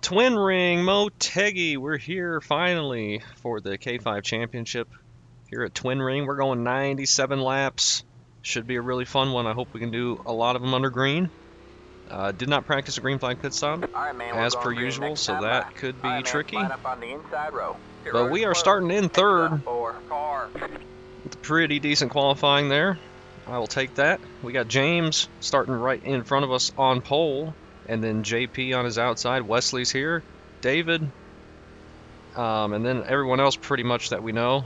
Twin Ring Motegi. We're here finally for the K5 Championship here at Twin Ring. We're going 97 laps. Should be a really fun one. I hope we can do a lot of them under green. Did not practice a green flag pit stop as per usual, so that could be tricky. But we are starting in third. With a pretty decent qualifying there. I will take that. We got James starting right in front of us on pole, and then JP on his outside. Wesley's here, David, and then everyone else pretty much that we know.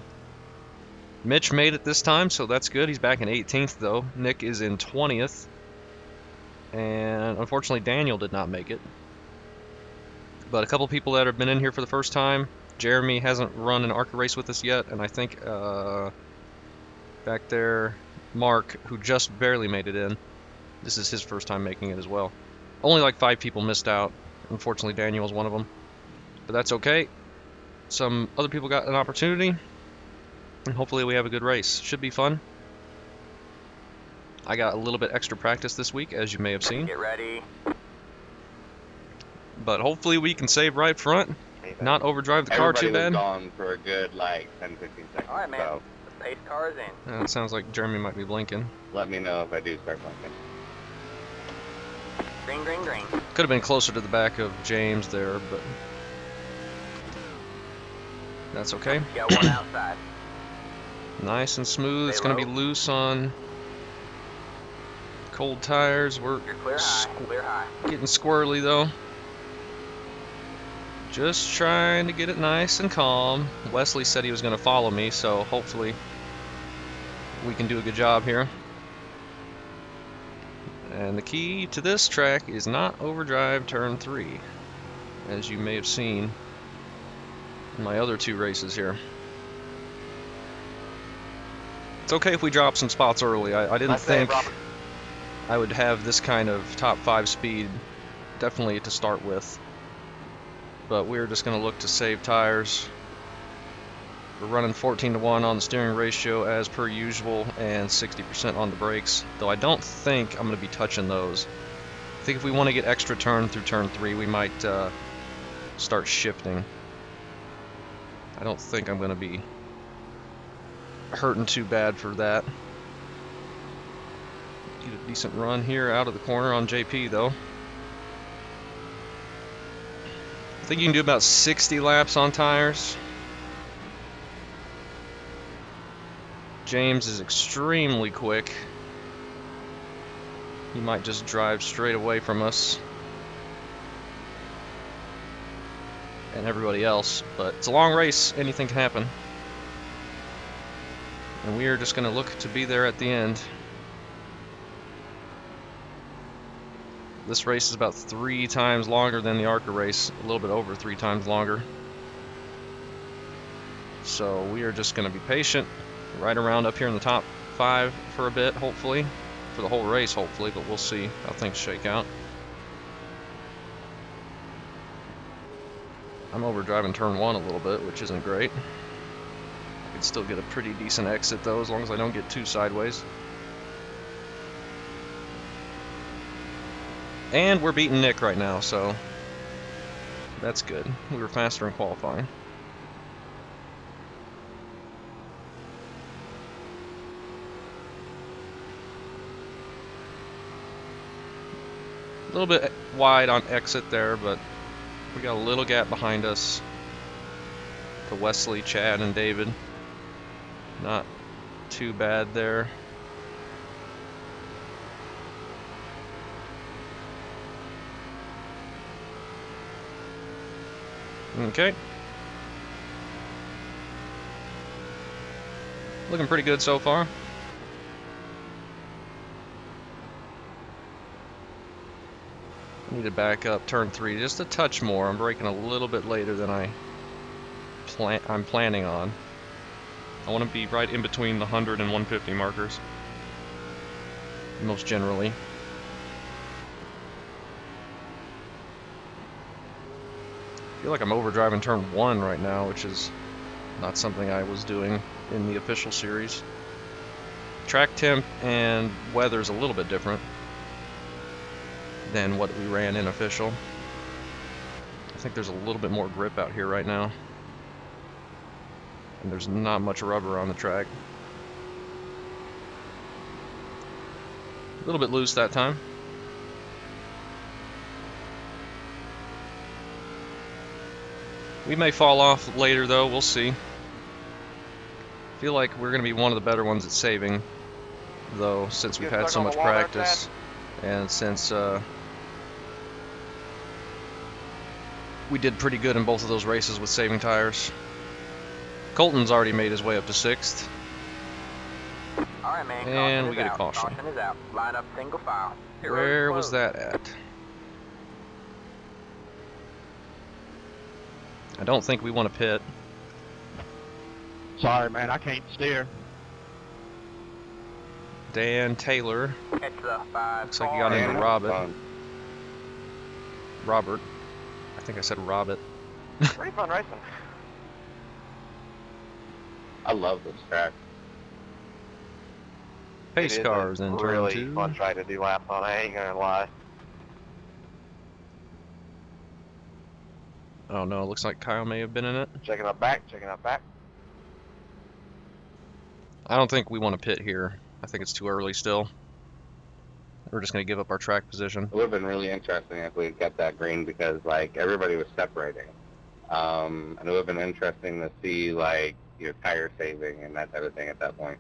Mitch made it this time, so that's good. He's back in 18th though. Nick is in 20th, and unfortunately Daniel did not make it. But a couple people that have been in here for the first time. Jeremy hasn't run an ARCA race with us yet, and I think back there, Mark, who just barely made it in. This is his first time making it as well. Only like 5 people missed out. Unfortunately, Daniel was one of them. But that's okay. Some other people got an opportunity. And hopefully we have a good race. Should be fun. I got a little bit extra practice this week, as you may have seen. Get ready. But hopefully we can save right front. Not overdrive the car too bad. Everybody was gone for a good, like, 10-15 seconds. All right, man. So The pace car is in. It sounds like Jeremy might be blinking. let me know if I do start blinking. Green, green, green. Could have been closer to the back of James there, but that's okay. Got one outside. Nice and smooth. It's Stay going to be low. loose on cold tires. We're You're clear high. Clear high. getting squirrely though. Just trying to get it nice and calm. Wesley said he was going to follow me, so hopefully we can do a good job here. And the key to this track is not overdrive turn 3, as you may have seen in my other 2 races here. It's okay if we drop some spots early. I didn't think I would have this kind of top 5 speed, definitely to start with. But we're just going to look to save tires. We're running 14-to-1 on the steering ratio as per usual, and 60% on the brakes, though I don't think I'm going to be touching those. I think if we want to get extra turn through turn 3, we might start shifting. I don't think I'm going to be hurting too bad for that. Get a decent run here out of the corner on JP though. I think you can do about 60 laps on tires. James is extremely quick. He might just drive straight away from us and everybody else, but it's a long race. Anything can happen. And we are just going to look to be there at the end. This race is about 3 times longer than the ARCA race, a little bit over 3 times longer. So we are just going to be patient, right around up here in the top 5 for a bit, hopefully. For the whole race, hopefully, but we'll see how things shake out. I'm overdriving turn 1 a little bit, which isn't great. I can still get a pretty decent exit though, as long as I don't get too sideways. And we're beating Nick right now, so that's good. We were faster in qualifying. A little bit wide on exit there, but we got a little gap behind us to Wesley, Chad, and David. Not too bad there. Okay. Looking pretty good so far. Need to back up turn 3 just a touch more. I'm braking a little bit later than I'm planning on. I want to be right in between the 100 and 150 markers, most generally. I feel like I'm overdriving turn 1 right now, which is not something I was doing in the official series. Track temp and weather is a little bit different than what we ran in official. I think there's a little bit more grip out here right now. And there's not much rubber on the track. A little bit loose that time. We may fall off later though, we'll see. Feel like we're going to be one of the better ones at saving, though, since we've had so much practice, and since we did pretty good in both of those races with saving tires. Colton's already made his way up to 6th. All right, man. And we get a caution. Caution is out. Line up single file. Where was that at? I don't think we want to pit. Sorry, man, I can't steer. Dan Taylor. Catch the 5 Looks like he got into Robert. Robert. I think I said Robert. Pretty fun racing. I love this track. Pace cars in turn really 2. fun track to do laps on, I ain't gonna lie. Oh no, it looks like Kyle may have been in it. Checking up back, checking up back. I don't think we want to pit here. I think it's too early still. We're just going to give up our track position. It would have been really interesting if we got that green because, like, everybody was separating. And it would have been interesting to see, like, your tire saving and that type of thing at that point.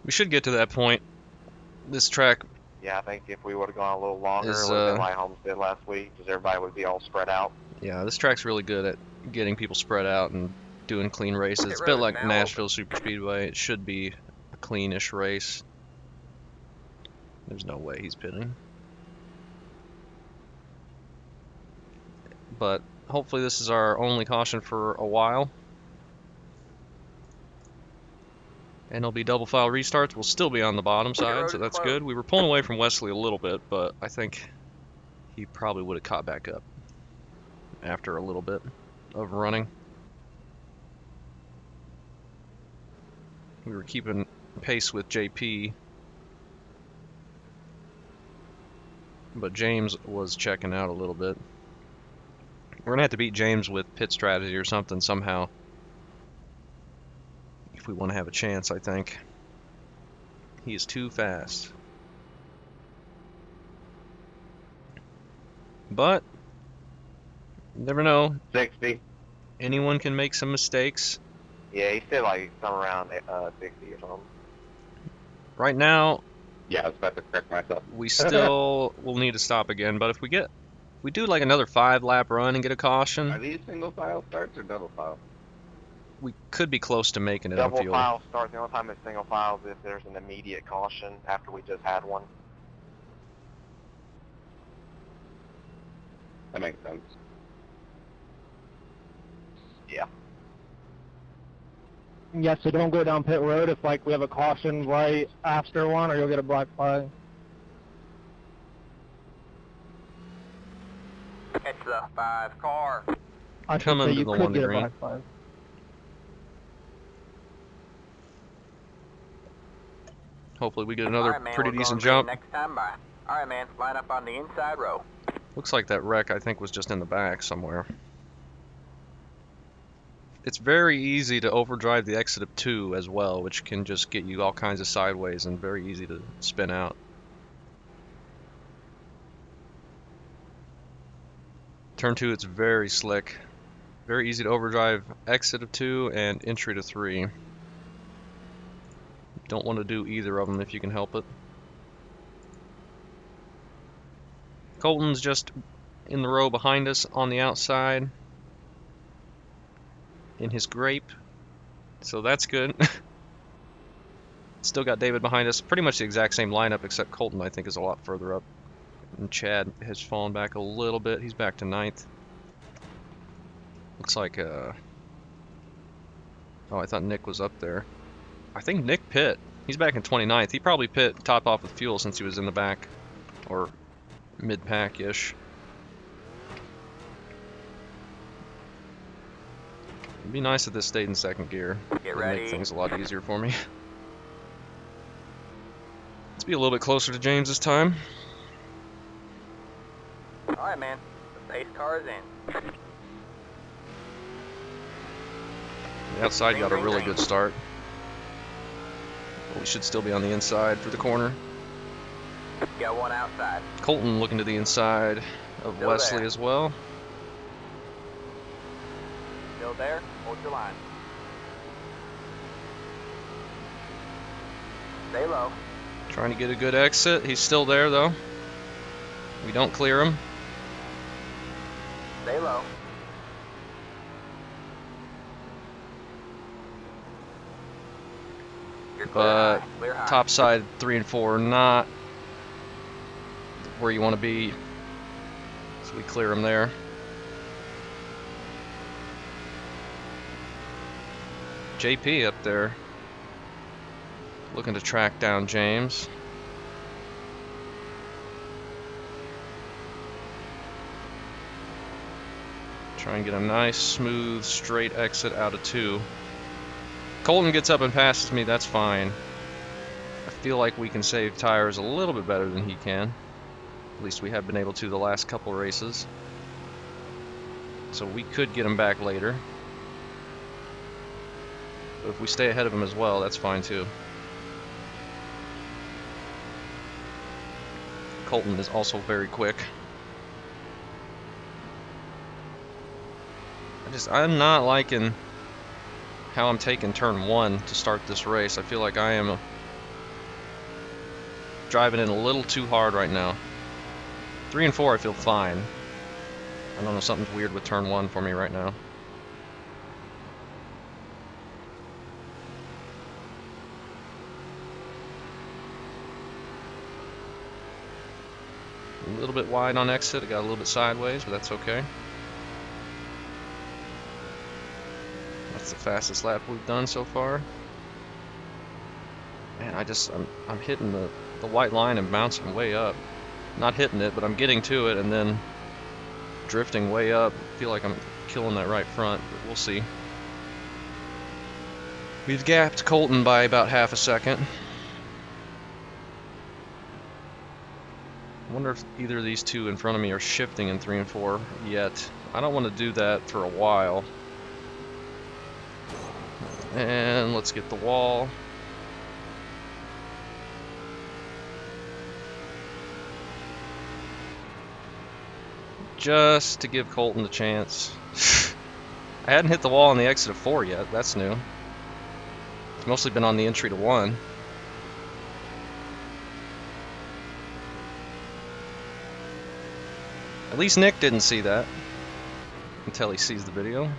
We should get to that point. This track, Yeah, I think if we would have gone a little longer, Is, it would have been like Holmes did last week, because everybody would be all spread out. yeah, this track's really good at getting people spread out and doing clean races. It's a Pit bit road like now Nashville Superspeedway. It should be a cleanish race. There's no way he's pitting. But hopefully this is our only caution for a while. And it'll be double file restarts. We'll still be on the bottom side, so that's good. We were pulling away from Wesley a little bit, but I think he probably would have caught back up after a little bit of running. We were keeping pace with JP, but James was checking out a little bit. We're gonna have to beat James with pit strategy or something somehow if we want to have a chance, I think. He is too fast. But you never know. 60. Anyone can make some mistakes. Yeah, he said like somewhere around 60 or something. Right now, Yeah, I was about to correct myself. we still will need to stop again, but if we do like another 5-lap run and get a Are caution, these single file starts or double file? we could be close to making it on Double field. file starts. The only time it's single file is if there's an immediate caution after we just had one. That makes sense. Yeah. Yeah, so don't go down pit road if, like, we have a caution right after one, or you'll get a black flag. Catch the 5 car. I should Coming say to you the could one get a green. black flag. Hopefully we get another All right, man, pretty we're decent going jump. next time by. All right, man. Line up on the inside row. Looks like that wreck, I think, was just in the back somewhere. It's very easy to overdrive the exit of 2 as well, which can just get you all kinds of sideways and very easy to spin out. Turn 2, it's very slick. Very easy to overdrive exit of 2 and entry to 3. Don't want to do either of them if you can help it. Colton's just in the row behind us on the outside in his grape, so that's good. Still got David behind us. Pretty much the exact same lineup, except Colton, I think, is a lot further up. And Chad has fallen back a little bit. He's back to 9th. Looks like, oh, I thought Nick was up there. I think Nick pit. He's back in 29th. He probably pit top off with fuel since he was in the back, or mid-pack-ish. It'd be nice if this stayed in 2nd gear. Get It'd ready. make things a lot easier for me. Let's be a little bit closer to James this time. All right, man. Pace cars in. The outside got a really good start. But we should still be on the inside for the corner. Got one outside. Colton looking to the inside of Still Wesley there. as well. Still there? Hold your line. Stay low. Trying to get a good exit. He's still there though. We don't clear him. Stay low. You're clear But high. Clear high. top side 3 and 4 are not where you want to be. So we clear him there. JP up there looking to track down James. Try and get a nice, smooth, straight exit out of 2. Colton gets up and passes me, that's fine. I feel like we can save tires a little bit better than he can. At least we have been able to the last couple races. So we could get him back later. But if we stay ahead of him as well, that's fine too. Colton is also very quick. I'm not liking how I'm taking turn 1 to start this race. I feel like I am driving in a little too hard right now. 3 and 4 I feel fine. I don't know, something's weird with turn 1 for me right now. A little bit wide on exit, I got a little bit sideways, but that's okay. That's the fastest lap we've done so far. Man, I'm hitting the white line and bouncing way up. Not hitting it, but I'm getting to it and then drifting way up. I feel like I'm killing that right front, but we'll see. We've gapped Colton by about half a second. I wonder if either of these two in front of me are shifting in 3 and 4 yet. I don't want to do that for a while. And let's get the wall. Just to give Colton a chance. I hadn't hit the wall on the exit of 4 yet, that's new. It's mostly been on the entry to 1. At least Nick didn't see that until he sees the video.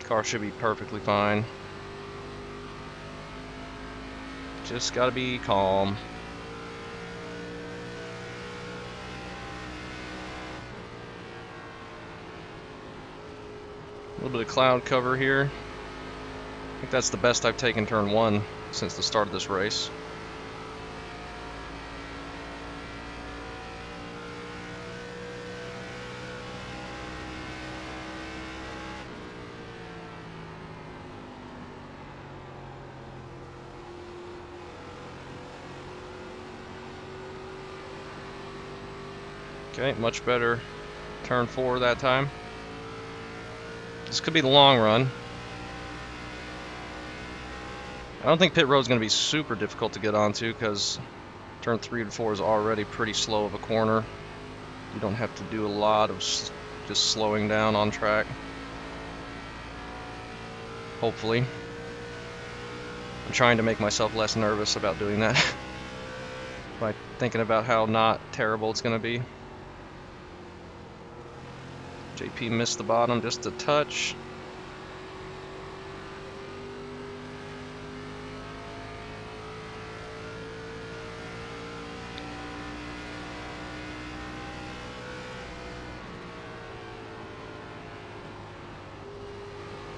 Car should be perfectly fine. Just gotta be calm. A little bit of cloud cover here. I think that's the best I've taken turn 1 since the start of this race. Okay, much better turn 4 that time. This could be the long run. I don't think pit road's going to be super difficult to get onto because turn 3 and 4 is already pretty slow of a corner. You don't have to do a lot of just slowing down on track. Hopefully. I'm trying to make myself less nervous about doing that by thinking about how not terrible it's going to be. JP missed the bottom just a touch.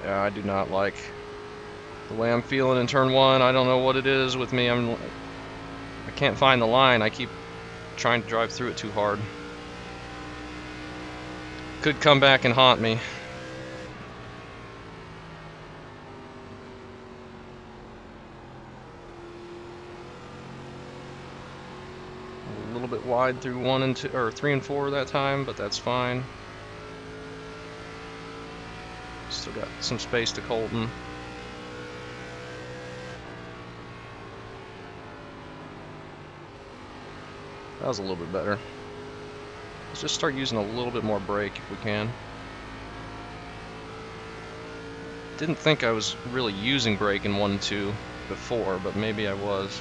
Yeah, I do not like the way I'm feeling in turn 1. I don't know what it is with me. I can't find the line. I keep trying to drive through it too hard. Could come back and haunt me. A little bit wide through 1 and 2, or 3 and 4 that time, but that's fine. Still got some space to Colton. That was a little bit better. Let's just start using a little bit more brake if we can. Didn't think I was really using brake in 1 and 2 before, but maybe I was.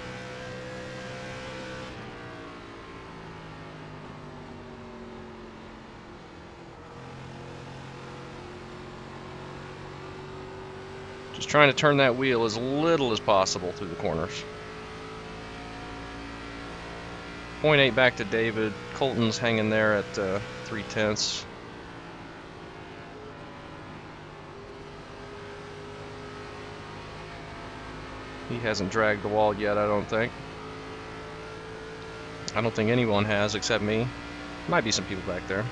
Just trying to turn that wheel as little as possible through the corners. 0.8 back to David. Colton's hanging there at 3/10. He hasn't dragged the wall yet, I don't think. I don't think anyone has except me. Might be some people back there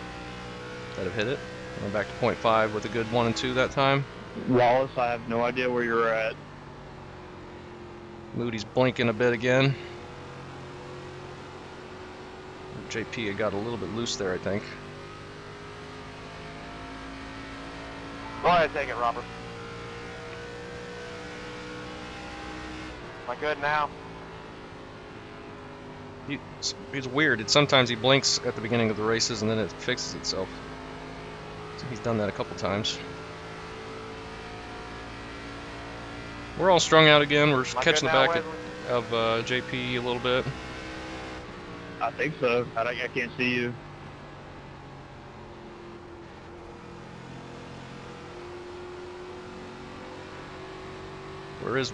that have hit it. We're back to 0.5 with a good 1 and 2 that time. Wallace, I have no idea where you're at. Moody's blinking a bit again. JP had got a little bit loose there, I think. Go ahead, take it, Robert. Am I good now? It's weird. Sometimes he blinks at the beginning of the races and then it fixes itself. So he's done that a couple times. We're all strung out again. We're catching the back of JP a little bit. I think so. I can't see you. Where is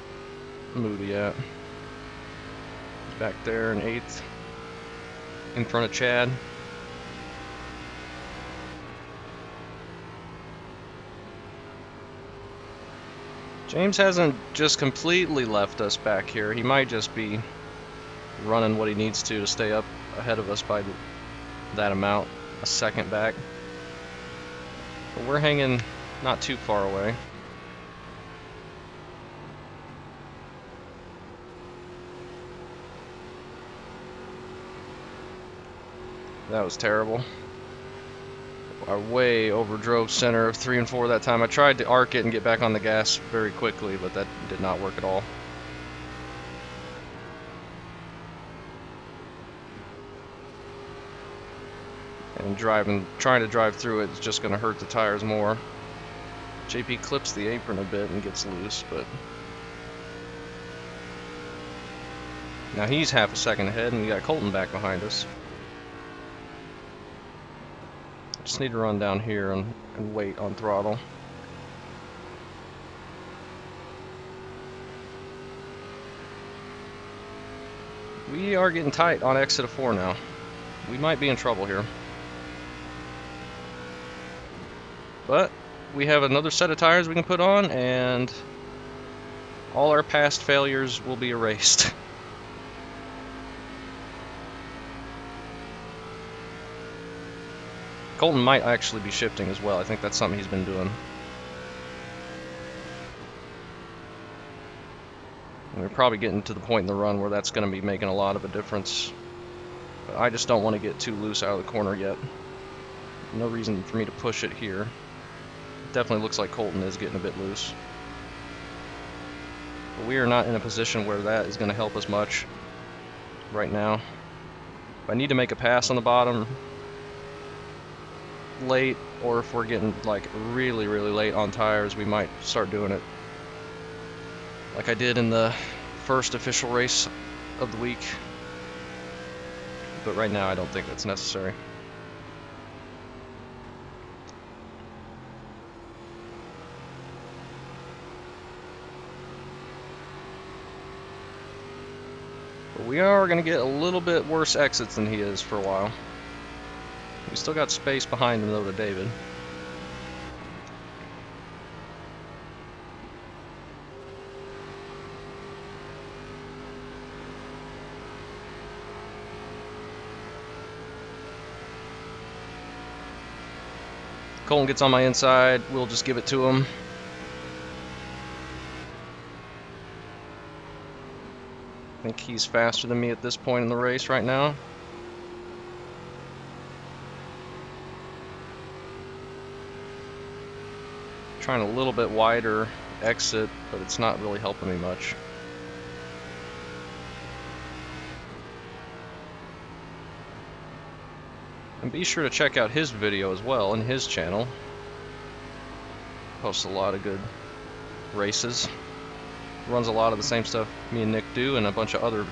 Moody at? He's back there in 8th. In front of Chad. James hasn't just completely left us back here. He might just be running what he needs to stay up ahead of us by that amount, a second back. But we're hanging not too far away. That was terrible. I way overdrove center of 3 and 4 that time. I tried to arc it and get back on the gas very quickly, but that did not work at all. And trying to drive through it is just going to hurt the tires more. JP clips the apron a bit and gets loose, but now he's half a second ahead, and we got Colton back behind us. Just need to run down here and wait on throttle. We are getting tight on exit of 4 now. We might be in trouble here. But we have another set of tires we can put on, and all our past failures will be erased. Colton might actually be shifting as well. I think that's something he's been doing. And we're probably getting to the point in the run where that's going to be making a lot of a difference. But I just don't want to get too loose out of the corner yet. No reason for me to push it here. It definitely looks like Colton is getting a bit loose. But we are not in a position where that is going to help us much right now. If I need to make a pass on the bottom late, or if we're getting like really late on tires, we might start doing it like I did in the first official race of the week. But right now I don't think that's necessary. But we are going to get a little bit worse exits than he is for a while. We still got space behind him though to David. Colton gets on my inside, we'll just give it to him. I think he's faster than me at this point in the race right now. Trying a little bit wider exit, but it's not really helping me much. And be sure to check out his video as well in his channel. Posts a lot of good races. Runs a lot of the same stuff me and Nick do and a bunch of other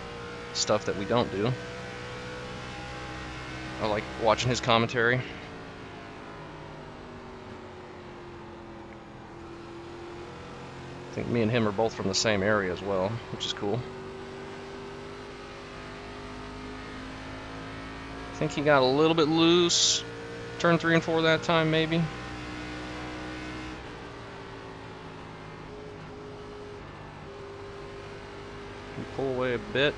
stuff that we don't do. I like watching his commentary. I think me and him are both from the same area as well, which is cool. I think he got a little bit loose. Turn 3 and 4 that time, maybe. Pull away a bit.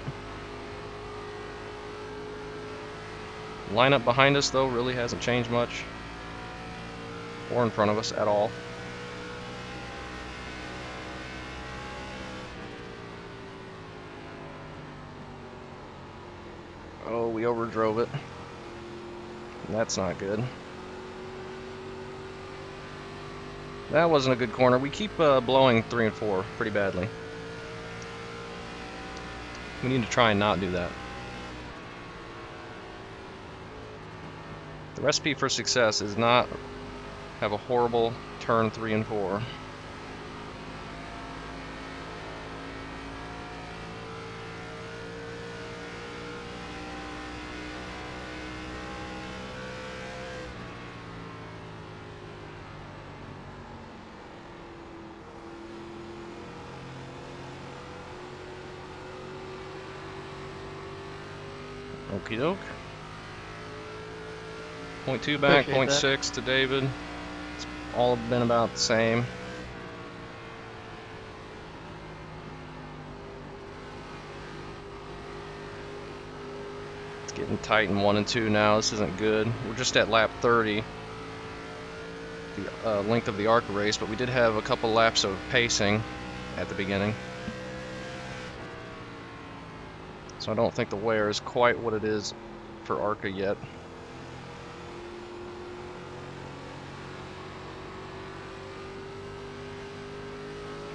Lineup behind us, though, really hasn't changed much. Or in front of us at all. Oh, we overdrove it. That's not good. That wasn't a good corner. We keep blowing 3 and 4 pretty badly. We need to try and not do that. The recipe for success is not have a horrible turn 3 and 4. Okie doke. 0.2 back, Appreciate that. 0.6 to David. It's all been about the same. It's getting tight in 1 and 2 now. This isn't good. We're just at lap 30, the length of the ARCA race, but we did have a couple laps of pacing at the beginning. So I don't think the wear is quite what it is for ARCA yet.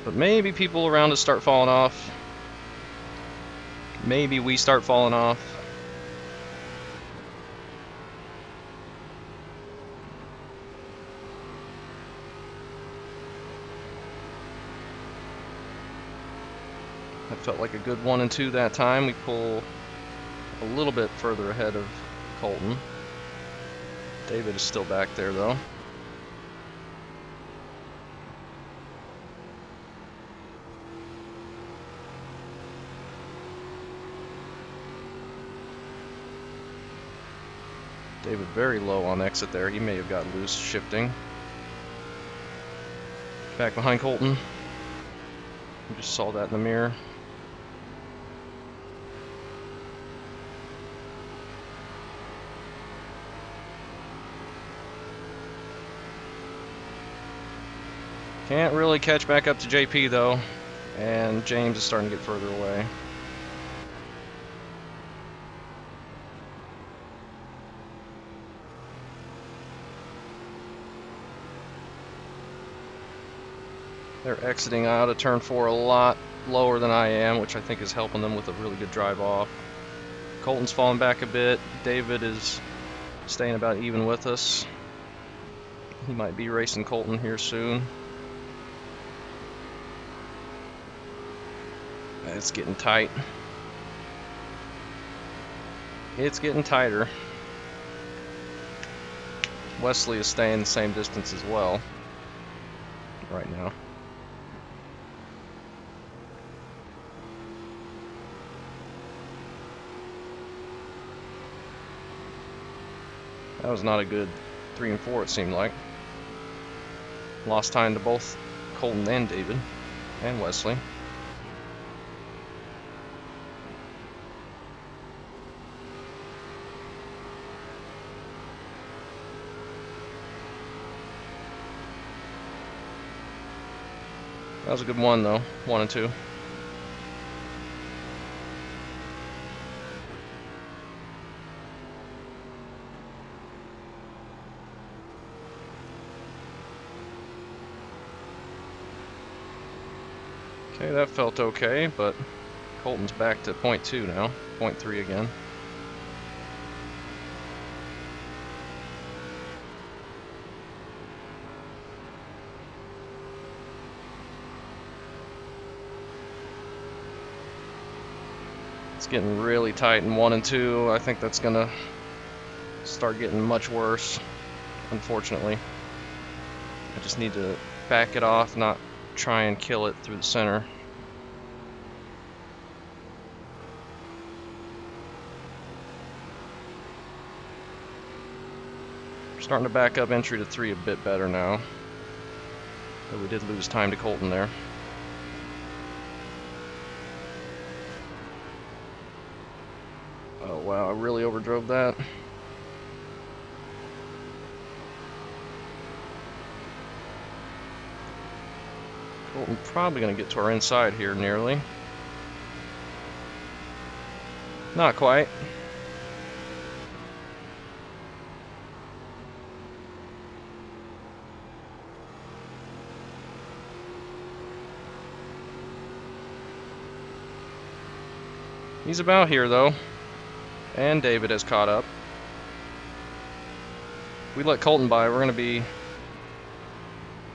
But maybe people around us start falling off. Maybe we start falling off. That felt like a good 1 and 2 that time. We pull a little bit further ahead of Colton. David is still back there though. David very low on exit there. He may have got loose shifting. Back behind Colton. We just saw that in the mirror. Can't really catch back up to JP though, and James is starting to get further away. They're exiting out of turn 4 a lot lower than I am, which I think is helping them with a really good drive off. Colton's falling back a bit. David is staying about even with us. He might be racing Colton here soon. It's getting tight. It's getting tighter. Wesley is staying the same distance as well right now. That was not a good 3 and 4, it seemed like. Lost time to both Colton and David and Wesley. That was a good one though, 1 and 2. Okay, that felt okay, but Colton's back to 0.2 now, 0.3 again. It's getting really tight in 1 and 2. I think that's gonna start getting much worse, unfortunately. I just need to back it off, not try and kill it through the center. We're starting to back up entry to 3 a bit better now. But we did lose time to Colton there. Oh wow, I really overdrove that. Colton probably going to get to our inside here nearly. Not quite. He's about here though. And David has caught up. If we let Colton by, we're going to be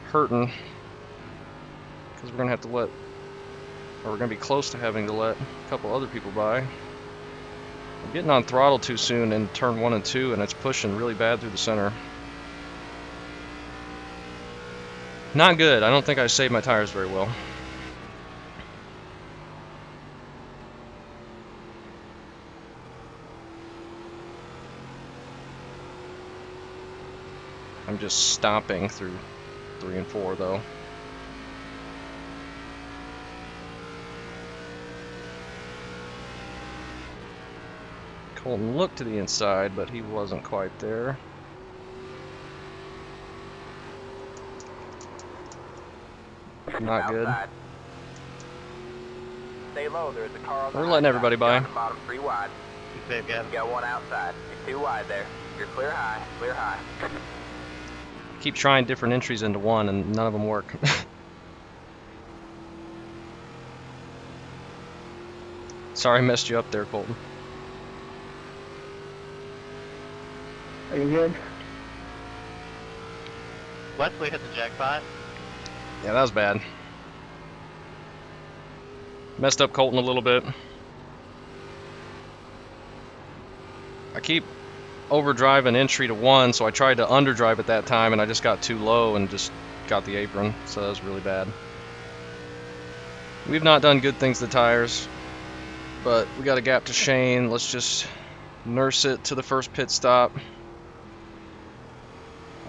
hurting. Because we're going to have to let, or we're going to be close to having to let a couple other people by. I'm getting on throttle too soon in turn 1 and 2, and it's pushing really bad through the center. Not good. I don't think I saved my tires very well. I'm just stomping through 3 and 4 though. Colton looked to the inside, but he wasn't quite there. Not good. Outside. Stay low, there's a car on the We're letting everybody by. Down the bottom 3 wide. You safe, Gavin? You got 1 outside. You're 2 wide there. You're clear high, clear high. Keep trying different entries into 1 and none of them work. Sorry I messed you up there, Colton. Are you good? Wesley hit the jackpot. Yeah, that was bad. Messed up Colton a little bit. I keep overdriving entry to 1, so I tried to underdrive at that time, and I just got too low and just got the apron, so that was really bad. We've not done good things to the tires, but we got a gap to Shane. Let's just nurse it to the first pit stop.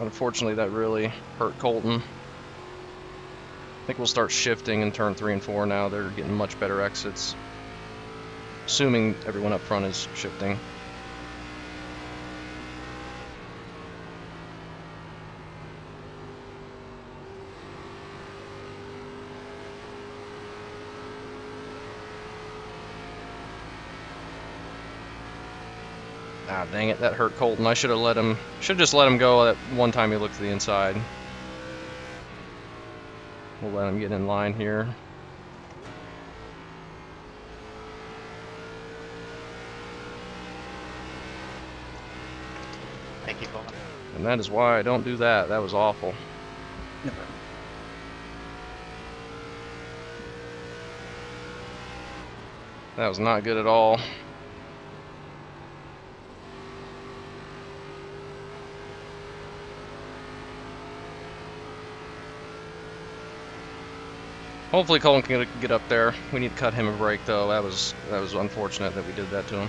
Unfortunately, that really hurt Colton. I think we'll start shifting in turn 3 and 4 now. They're getting much better exits, assuming everyone up front is shifting. Ah, dang it, that hurt Colton. I should have just let him go that one time he looked to the inside. We'll let him get in line here. Thank you, Colton. And that is why I don't do that. That was awful. That was not good at all. Hopefully Colton can get up there. We need to cut him a break though. That was unfortunate that we did that to him.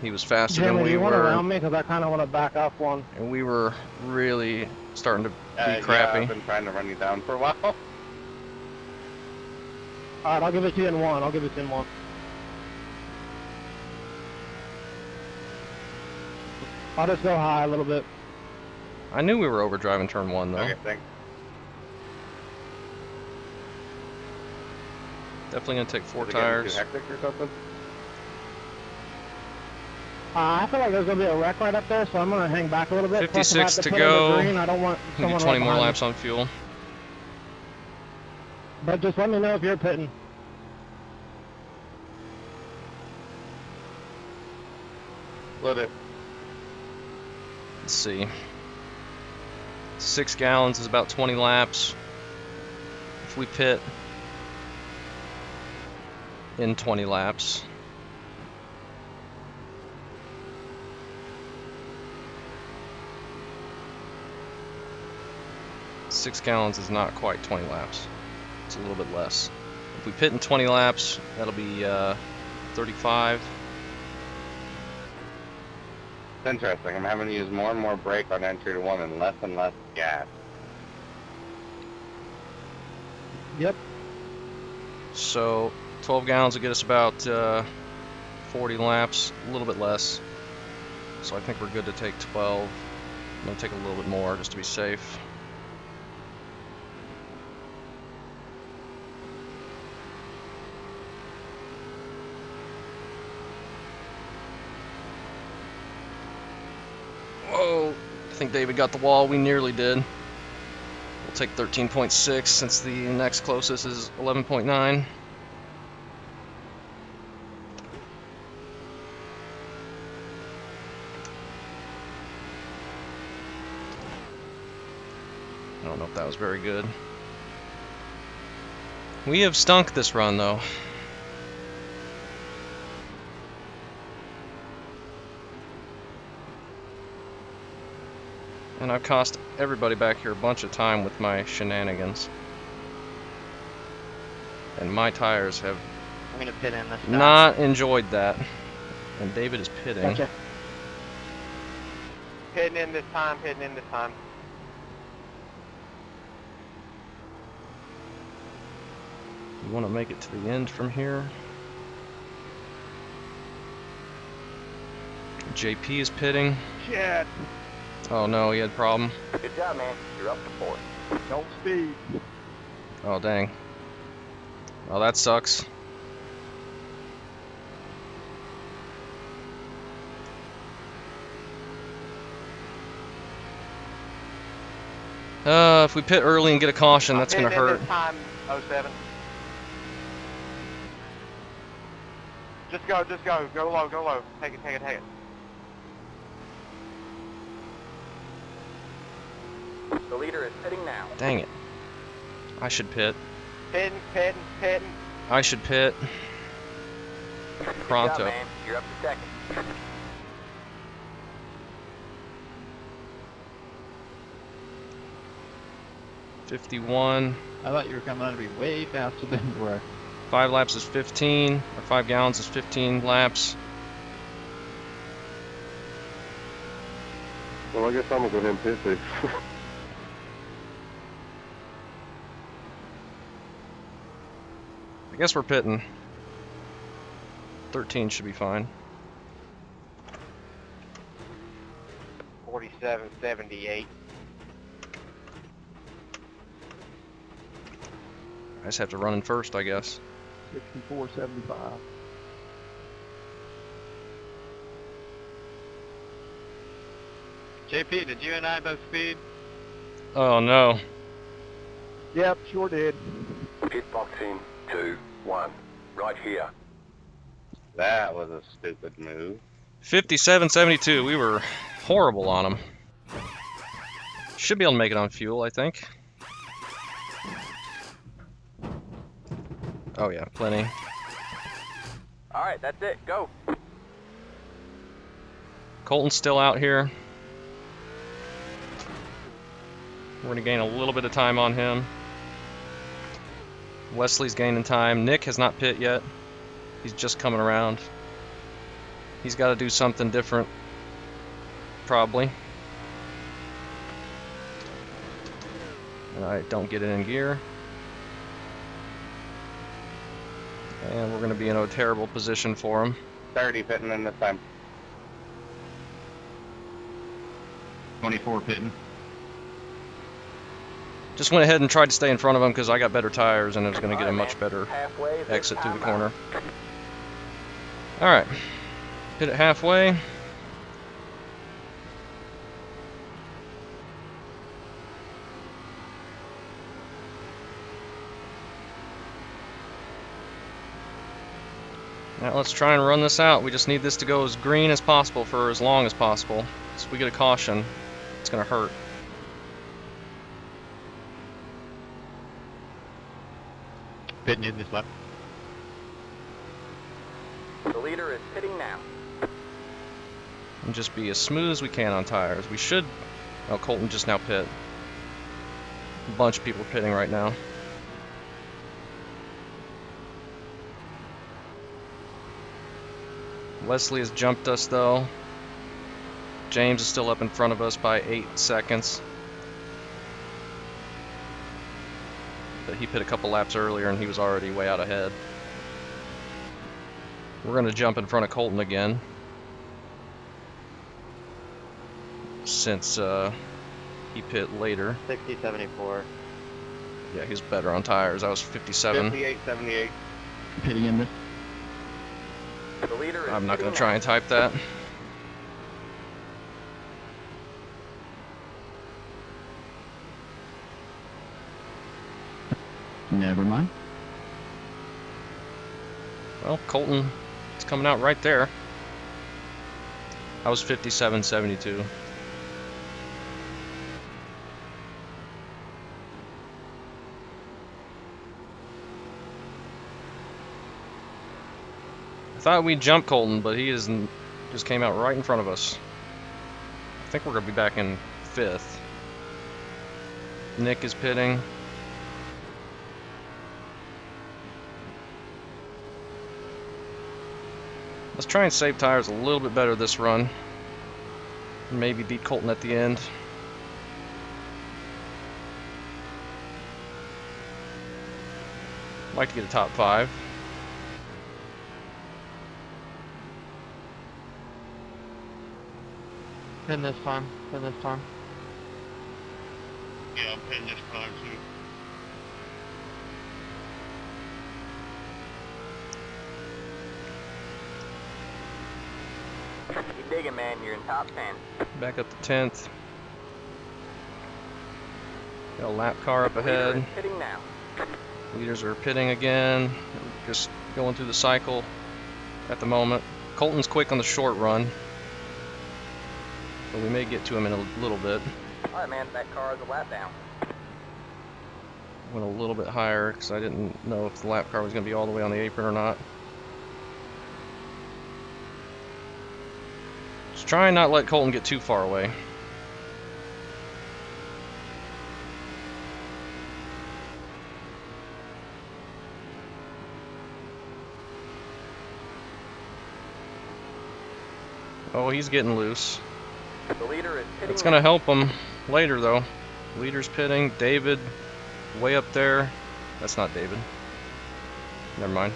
He was faster Jeremy, than do we you want to were, round me? Because I kind of want to back off one. and we were really starting to be Yeah, crappy. I've been trying to run you down for a while. Alright, I'll give it to you in 1. I'll give it to you in 1. I'll just go high a little bit. I knew we were overdriving turn 1 though. Okay, thanks. Definitely gonna take 4 Is it getting tires. too hectic or something? I feel like there's going to be a wreck right up there, so I'm going to hang back a little bit. Plus, if I have 56 to put in the go. green, I don't want We can someone do 20 right more behind me. laps on fuel. But just let me know if you're pitting. Split it. Let's see. 6 gallons is about 20 laps. If we pit in 20 laps, six gallons is not quite 20 laps. It's a little bit less. If we pit in 20 laps, that'll be 35. It's interesting. I'm having to use more and more brake on entry to one and less gas. Yep. So 12 gallons will get us about 40 laps, a little bit less. So I think we're good to take 12. I'm going to take a little bit more just to be safe. Whoa, I think David got the wall. We nearly did. We'll take 13.6 since the next closest is 11.9. I don't know if that was very good. We have stunk this run though. And I've cost everybody back here a bunch of time with my shenanigans. And my tires have I'm gonna pit in this time. not enjoyed that. And David is pitting. Gotcha. Pitting in this time, pitting in this time. You want to make it to the end from here. JP is pitting. Shit. Oh no, he had a problem. Good job, man. You're up to 4. Don't speed. Oh dang. Oh, that sucks. If we pit early and get a caution, that's gonna pitting in hurt. this time, 07. Just go, go low. Take it. The leader is pitting now. Dang it. I should pit. Pitting. I should pit. Good job, Pronto. man. You're up to 2nd. 51. I thought you were coming on to be way faster than you were. 5 laps is 15, or 5 gallons is 15 laps. Well, I guess I'm gonna go ahead and pit this. I guess we're pitting. 13 should be fine. 47.78. I just have to run in first, I guess. 64.75. JP, did you and I both speed? Oh no. Yep, sure did. Pit box in 2, 1. Right here. That was a stupid move. 57.72. We were horrible on them. Should be able to make it on fuel, I think. Oh yeah, plenty. All right, that's it. Go. Colton's still out here. We're gonna gain a little bit of time on him. Wesley's gaining time. Nick has not pit yet. He's just coming around. He's got to do something different, probably. And I don't get it in gear. And we're going to be in a terrible position for him. 30 pitting in this time. 24 pitting. Just went ahead and tried to stay in front of him because I got better tires and it was going to get a All right, much man. better Halfway is exit through the timeout. corner. Alright. Hit it halfway. Now let's try and run this out. We just need this to go as green as possible for as long as possible. So if we get a caution, it's going to hurt. Pitting in this lap. The leader is pitting now. And just be as smooth as we can on tires. We should... Oh, Colton just now pit. A bunch of people pitting right now. Wesley has jumped us though. James is still up in front of us by 8 seconds. But he pit a couple laps earlier and he was already way out ahead. We're going to jump in front of Colton again. Since he pit later. 60-74. Yeah, he's better on tires. I was 57. 58-78. Pitting in this. The leader is I'm not going pitting to try and type that. Never mind. Well, Colton is coming out right there. I was 57-72. I thought we'd jump Colton, but he just came out right in front of us. I think we're going to be back in 5th. Nick is pitting. Let's try and save tires a little bit better this run. Maybe beat Colton at the end. I'd like to get a top 5. Pin this time. Pin this time. Yeah, I'm pitting this time too. Keep digging, man. You're in top 10. Back up to 10th. Got a lap car up The leader ahead. is pitting now. Leaders are pitting again. Just going through the cycle at the moment. Colton's quick on the short run. But we may get to him in a little bit. All right, man. That car is a lap down. Went a little bit higher because I didn't know if the lap car was going to be all the way on the apron or not. Just try and not let Colton get too far away. Oh, he's getting loose. The leader is pitting It's going to help him later, though. Leader's pitting. David, way up there. That's not David. Never mind.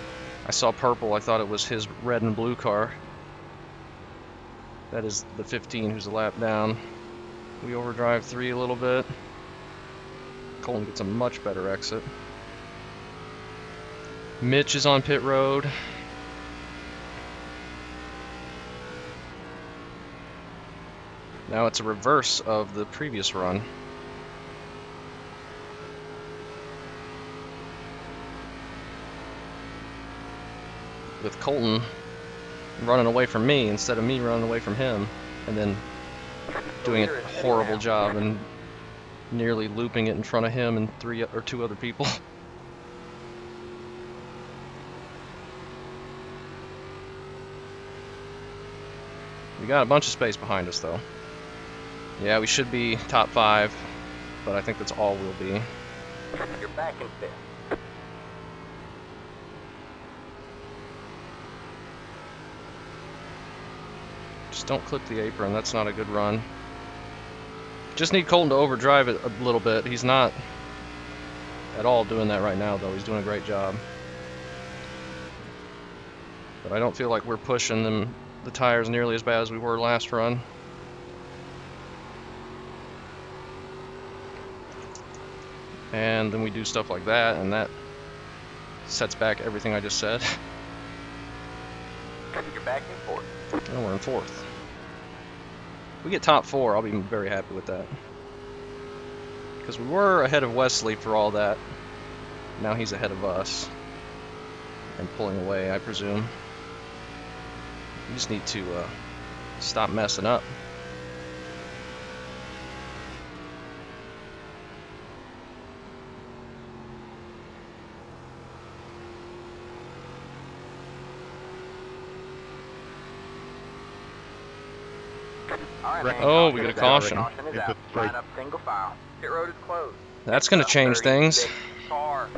I saw purple. I thought it was his red and blue car. That is the 15 who's a lap down. We overdrive 3 a little bit. Colton gets a much better exit. Mitch is on pit road. Now it's a reverse of the previous run. With Colton running away from me instead of me running away from him, and then doing a horrible job and nearly looping it in front of him and 2 other people. We got a bunch of space behind us though. Yeah, we should be top 5, but I think that's all we'll be. You're back in 5th. Just don't clip the apron, that's not a good run. Just need Colton to overdrive it a little bit. He's not at all doing that right now though. He's doing a great job. But I don't feel like we're pushing the tires nearly as bad as we were last run. And then we do stuff like that, and that sets back everything I just said. You're back in 4th. And we're in 4th. If we get top 4, I'll be very happy with that. Because we were ahead of Wesley for all that. Now he's ahead of us. And pulling away, I presume. You just need to stop messing up. All right, man. Oh, we got a caution. Caution is out. Line up single file. Pit road is closed. That's going to change things. 36 car.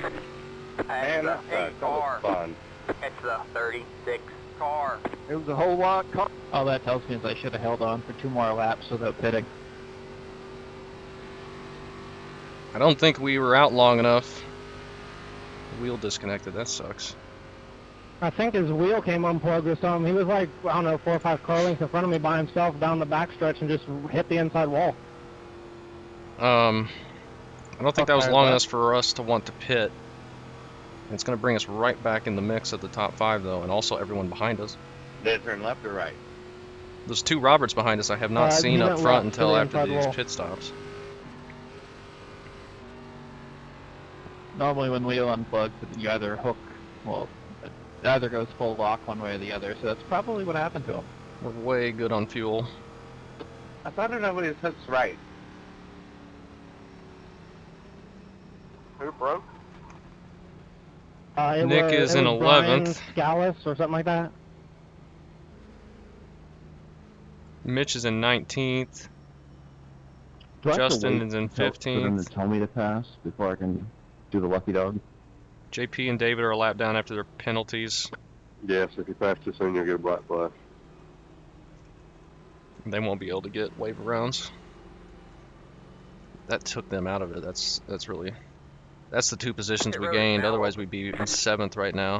Man, that That's sucks. the That was 8 car. fun. It's the 36 car. It was a whole lot. All that tells me is I should have held on for 2 more laps without pitting. I don't think we were out long enough. Wheel disconnected. That sucks. I think his wheel came unplugged or something. He was like, I don't know, 4 or 5 car lengths in front of me by himself down the backstretch and just hit the inside wall. I don't think that was Okay, long but- enough for us to want to pit. It's going to bring us right back in the mix of the top 5, though, and also everyone behind us. Did it turn left or right? Those 2 Roberts behind us I have not seen he up went front left to until the after inside these wall. pit stops. Normally when wheel unplugs, you either hook, well, it either goes full lock one way or the other, so that's probably what happened to him. We're way good on fuel. I thought nobody hooks right. Who broke? Nick is in 11th. Scalise or something like that. Mitch is in 19th. Do I have to Justin wait is in for them 15th. to tell me to pass before I can do the lucky dog? JP and David are a lap down after their penalties. Yes, if you pass too soon, you'll get a black flag. They won't be able to get waiver rounds. That took them out of it. That's really... That's the 2 positions we gained. Otherwise, we'd be in 7th right now.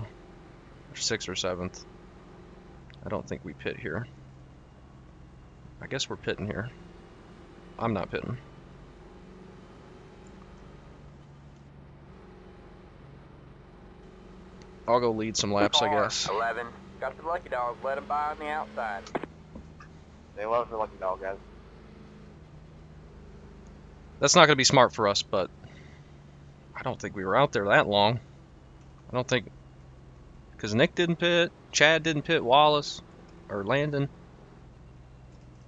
Or 6th or 7th. I don't think we pit here. I guess we're pitting here. I'm not pitting. I'll go lead some laps, I guess. 11. Got the lucky dog. Let him by on the outside. They love the lucky dog, guys. That's not going to be smart for us, but I don't think we were out there that long. I don't think... Because Nick didn't pit, Chad didn't pit, Wallace, or Landon,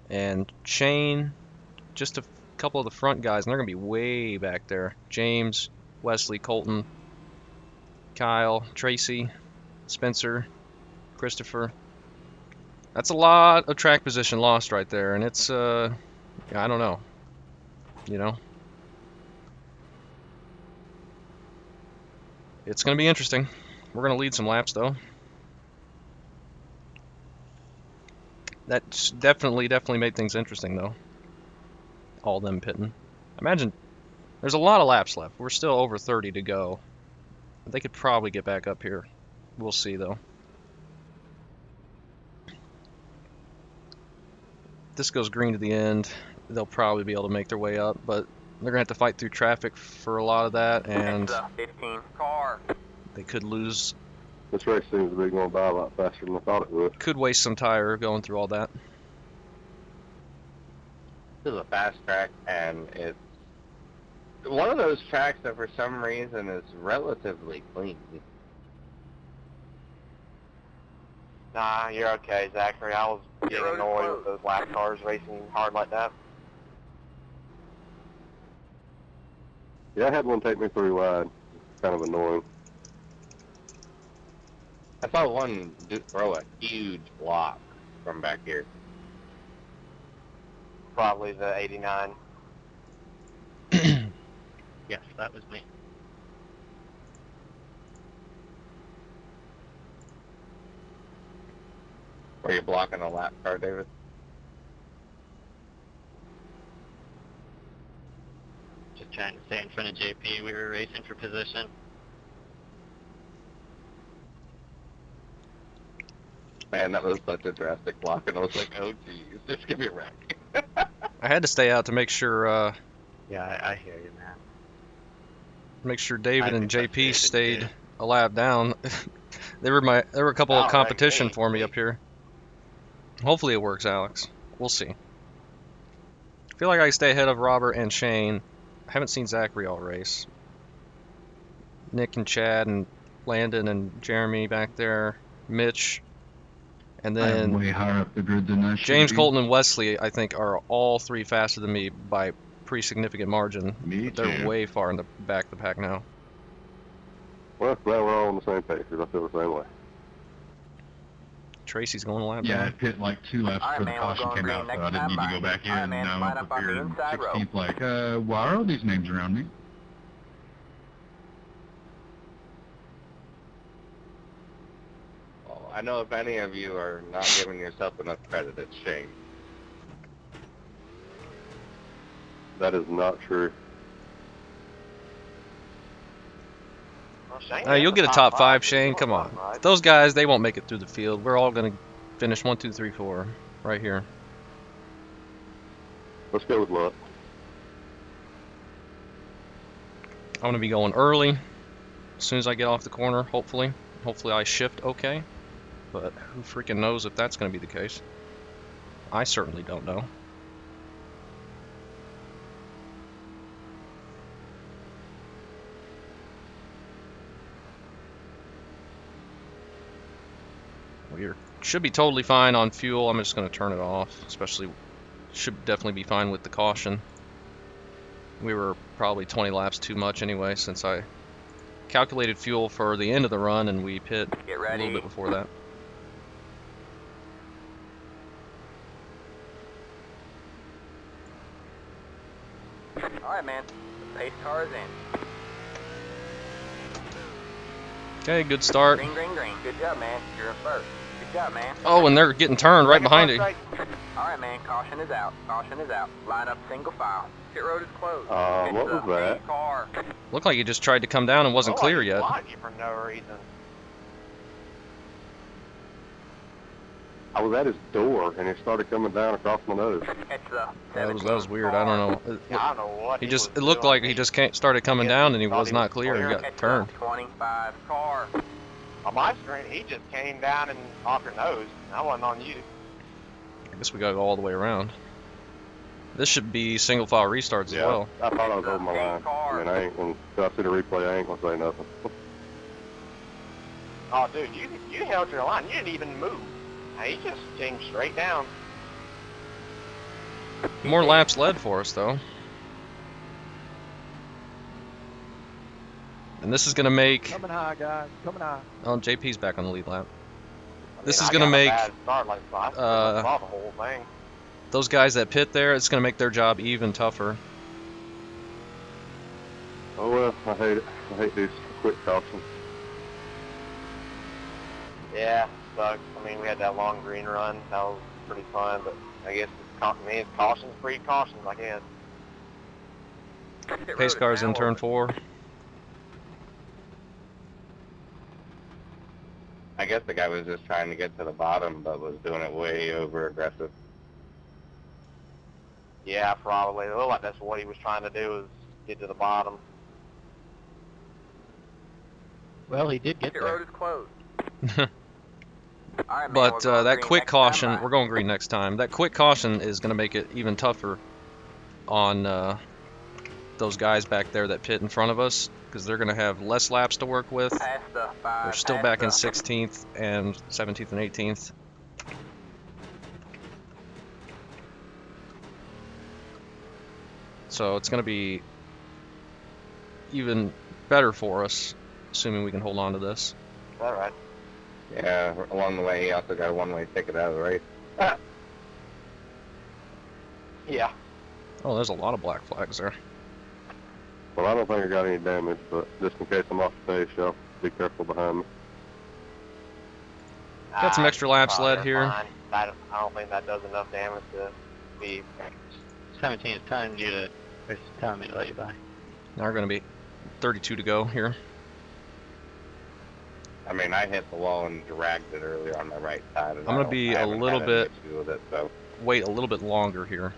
and Shane, just a couple of the front guys, and they're going to be way back there. James, Wesley, Colton, Kyle, Tracy, Spencer, Christopher. That's a lot of track position lost right there, and it's, I don't know, you know? It's going to be interesting. We're going to lead some laps, though. That's definitely made things interesting, though. All them pitting. Imagine, there's a lot of laps left. We're still over 30 to go. They could probably get back up here. We'll see, though. If this goes green to the end, they'll probably be able to make their way up, but they're going to have to fight through traffic for a lot of that, and It's the 15 car. they could lose, This race seems to be going by a lot faster than I thought it would. could waste some tire going through all that. This is a fast track, and it's one of those tracks that for some reason is relatively clean. Nah, you're okay, Zachary. I was getting road is annoyed closed. with those lap cars racing hard like that. Yeah, I had one take me pretty wide. Kind of annoying. I saw one throw a huge block from back here. Probably the 89. Yes, that was me. Were you blocking a lap car, David? Just trying to stay in front of JP. We were racing for position. Man, that was such a drastic block, and I was like, oh, geez, just give me a wreck. I had to stay out to make sure Yeah, I hear you, man. David I'd and be JP frustrated, stayed too. a lap down. They were a couple of All right, competition hey, for me hey. up here. Hopefully it works, Alex. We'll see. I feel like I stay ahead of Robert and Shane. I haven't seen Zachary all race. Nick and Chad and Landon and Jeremy back there. Mitch And I'm then way higher up the grid than I should James, be. Colton, and Wesley, I think, are all three faster than me by pretty significant margin. Me But they're too. way far in the back of the pack now. Well, now we're all on the same page, because I feel the same way. Tracy's going a lap Yeah, I down. pit like 2 laps All right, before the man, we're caution going came green out, so next I didn't time need to by. go back in. All right, man, Now line I'm up on the here inside row. 16th, like, why are all these names around me? Well, I know if any of you are not giving yourself enough credit, it's Shane. That is not true. Well, Shane You'll is get a the top five, so Shane. you're Come on. right. Those guys, they won't make it through the field. We're all going to finish 1, 2, 3, 4 right here. Let's go with luck. I'm going to be going early as soon as I get off the corner, hopefully. Hopefully I shift okay. But who freaking knows if that's going to be the case. I certainly don't know. We should be totally fine on fuel. I'm just going to turn it off, especially should definitely be fine with the caution. We were probably 20 laps too much anyway, since I calculated fuel for the end of the run and we pit Get a ready. little bit before that. All right, man. The pace car is in. Okay, good start. Green, green, green. Good job, man. You're in first. Good job, man. Oh, and they're getting turned right behind it. All right, man. Caution is out. Caution is out. Line up single file. Pit road is closed. What It's was the that? pace car. Looked like he just tried to come down and wasn't clear yet. You for no reason. I was at his door, and he started coming down across my nose. It's the That was weird. I don't know. Yeah, I don't know what It was looked doing. like he just started coming down and he thought was he not was clear and clear. got It's turned. the 25 car. On my screen, he just came down and off your nose. That wasn't on you. I guess we gotta go all the way around. This should be single file restarts as well. I thought I was holding my line. I mean, I ain't, when I see the replay, I ain't gonna say nothing. Oh, dude, you held your line. You didn't even move. He just came straight down. More laps led for us though. And this is gonna make. Coming high, guys. Coming high. Oh, JP's back on the lead lap. I This mean, is I gonna got a make bad start, like, so I saw the whole thing. those guys that pit there. It's gonna make their job even tougher. Oh well, I hate it. I hate these quick cautions. Yeah, sucks. I mean, we had that long green run. That was pretty fun, but I guess it's caution's precautions, I guess. Pit road Pace is cars now in turn open. 4. I guess the guy was just trying to get to the bottom, but was doing it way over aggressive. Yeah, probably. It looked like that's what he was trying to do, was get to the bottom. Well, he did get Pit there. road is closed. All right, man, But we're going that green quick next time caution, by. we're going green next time. That quick caution is going to make it even tougher on those guys back there that pit in front of us, because they're going to have less laps to work with. Past the 5. They're still past back in the- 16th and 17th and 18th. So it's going to be even better for us, assuming we can hold on to this. Is that right? Yeah, along the way, he also got a one-way ticket out of the race. Yeah. Oh, there's a lot of black flags there. Well, I don't think I got any damage, but just in case I'm off the pace, y'all be careful behind me. Got some extra laps Probably led here. fine. I don't think that does enough damage to be... 17 is telling you to, it's telling me to let you by. Now we're going to be 32 to go here. I mean, I hit the wall and dragged it earlier on my right side. And I'm gonna be a little bit- with it, so. Wait a little bit longer here,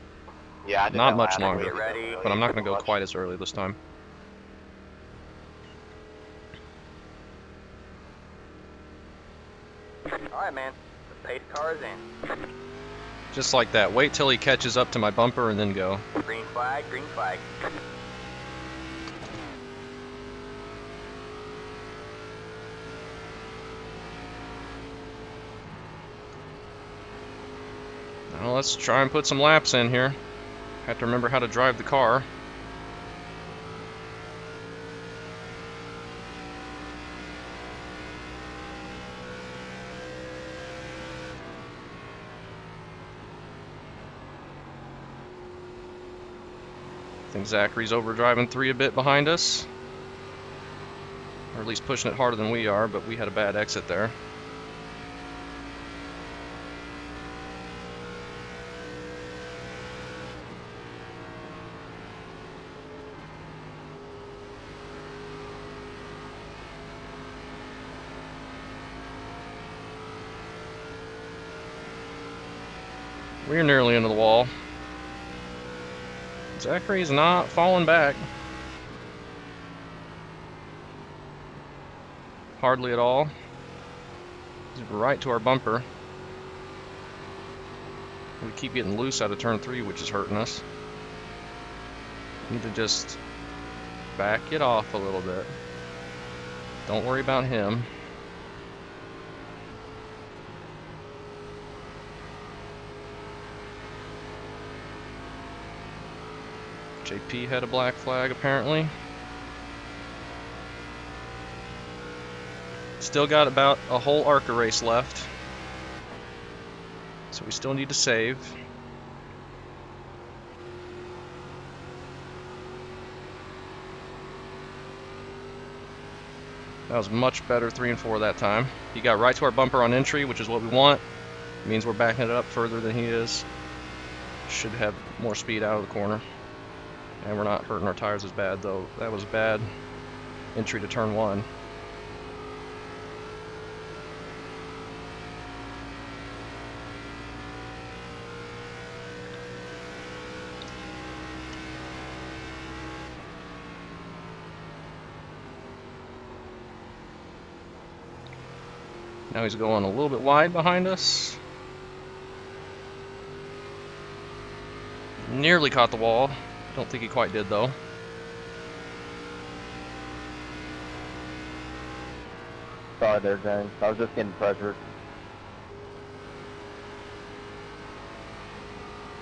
Yeah, I did Not that much last longer. week. Get ready. but I'm not going to go Much. quite as early this time. All right, man. The pace car is in. Just like that. Wait till he catches up to my bumper and then go. Green flag, green flag. Well, let's try and put some laps in here. Have to remember how to drive the car. I think Zachary's overdriving 3 a bit behind us. Or at least pushing it harder than we are, but we had a bad exit there. We're nearly into the wall. Zachary's not falling back. Hardly at all. He's right to our bumper. We keep getting loose out of turn 3, which is hurting us. Need to just back it off a little bit. Don't worry about him. JP had a black flag apparently. Still got about a whole ARCA race left. So we still need to save. That was much better 3 and 4 that time. He got right to our bumper on entry, which is what we want. It means we're backing it up further than he is. Should have more speed out of the corner. And we're not hurting our tires as bad though. That was bad entry to turn 1. Now he's going a little bit wide behind us. Nearly caught the wall. Don't think he quite did though. Sorry there, James. I was just getting pressured.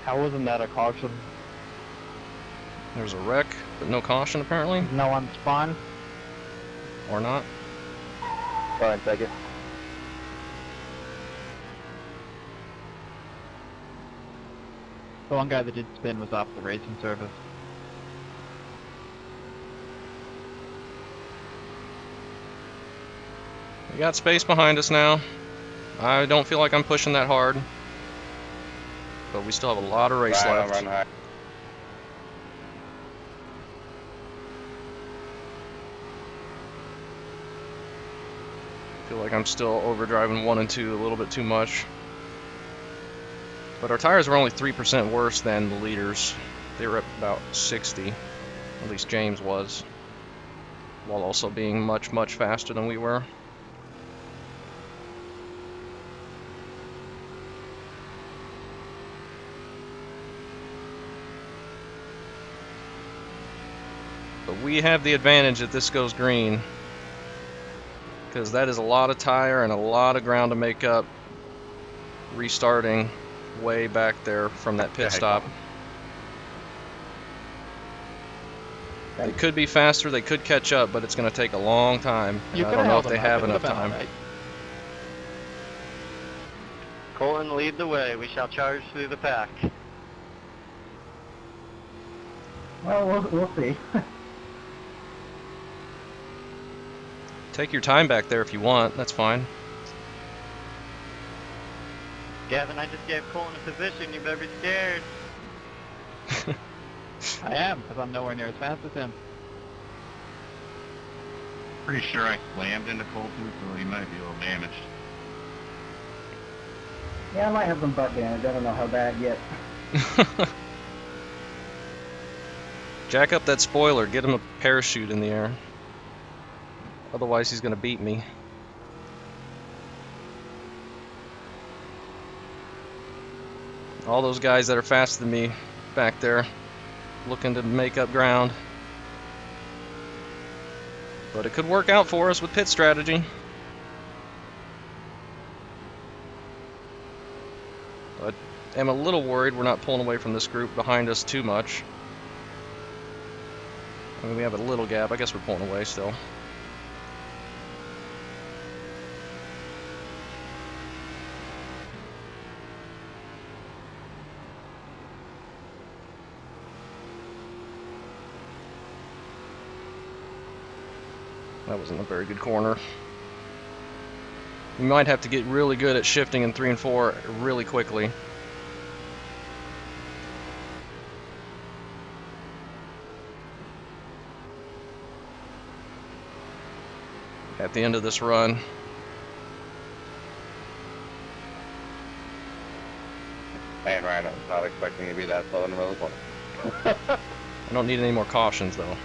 How wasn't that a caution? There's a wreck, but no caution apparently. No one spawn. Or not. Go ahead and take it. The one guy that did spin was off the racing service. We got space behind us now. I don't feel like I'm pushing that hard. But we still have a lot of race Right, I'll left. run high. I feel like I'm still overdriving 1 and 2 a little bit too much. But our tires were only 3% worse than the leaders. They were up about 60. At least James was. While also being much, much faster than we were. But we have the advantage if this goes green. Because that is a lot of tire and a lot of ground to make up restarting way back there from that pit stop. They could be faster, they could catch up, but it's going to take a long time. And I don't know if they have enough time. Right. Colton, lead the way. We shall charge through the pack. Well, we'll see. Take your time back there if you want, that's fine. Gavin, I just gave Colton a position. You better be scared. I am, because I'm nowhere near as fast as him. Pretty sure I slammed into Colton, so he might be a little damaged. Yeah, I might have some butt damage. I don't know how bad yet. Jack up that spoiler, get him a parachute in the air. Otherwise he's going to beat me. All those guys that are faster than me back there looking to make up ground. But it could work out for us with pit strategy. I'm a little worried we're not pulling away from this group behind us too much. I mean, we have a little gap. I guess we're pulling away still. That wasn't a very good corner. You might have to get really good at shifting in 3 and 4 really quickly. At the end of this run. Man, Ryan, I was not expecting you to be that slow in the middle of the corner. I don't need any more cautions though.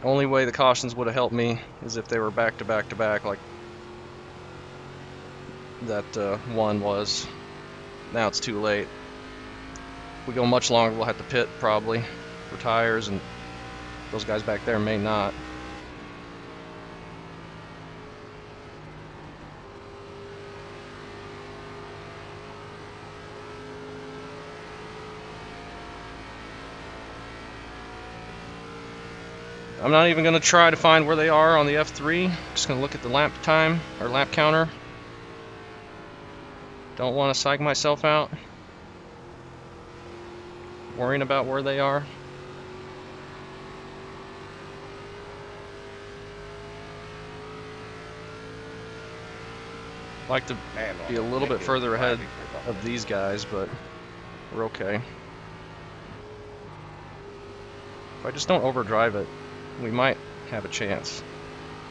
Only way the cautions would have helped me is if they were back to back to back like that one was. Now it's too late. If we go much longer, we'll have to pit probably for tires, and those guys back there may not. I'm not even going to try to find where they are on the F3. I'm just going to look at the lap time, or lap counter. Don't want to psych myself out worrying about where they are. I'd like to be a little bit further ahead of these guys, but we're okay. If I just don't overdrive it, we might have a chance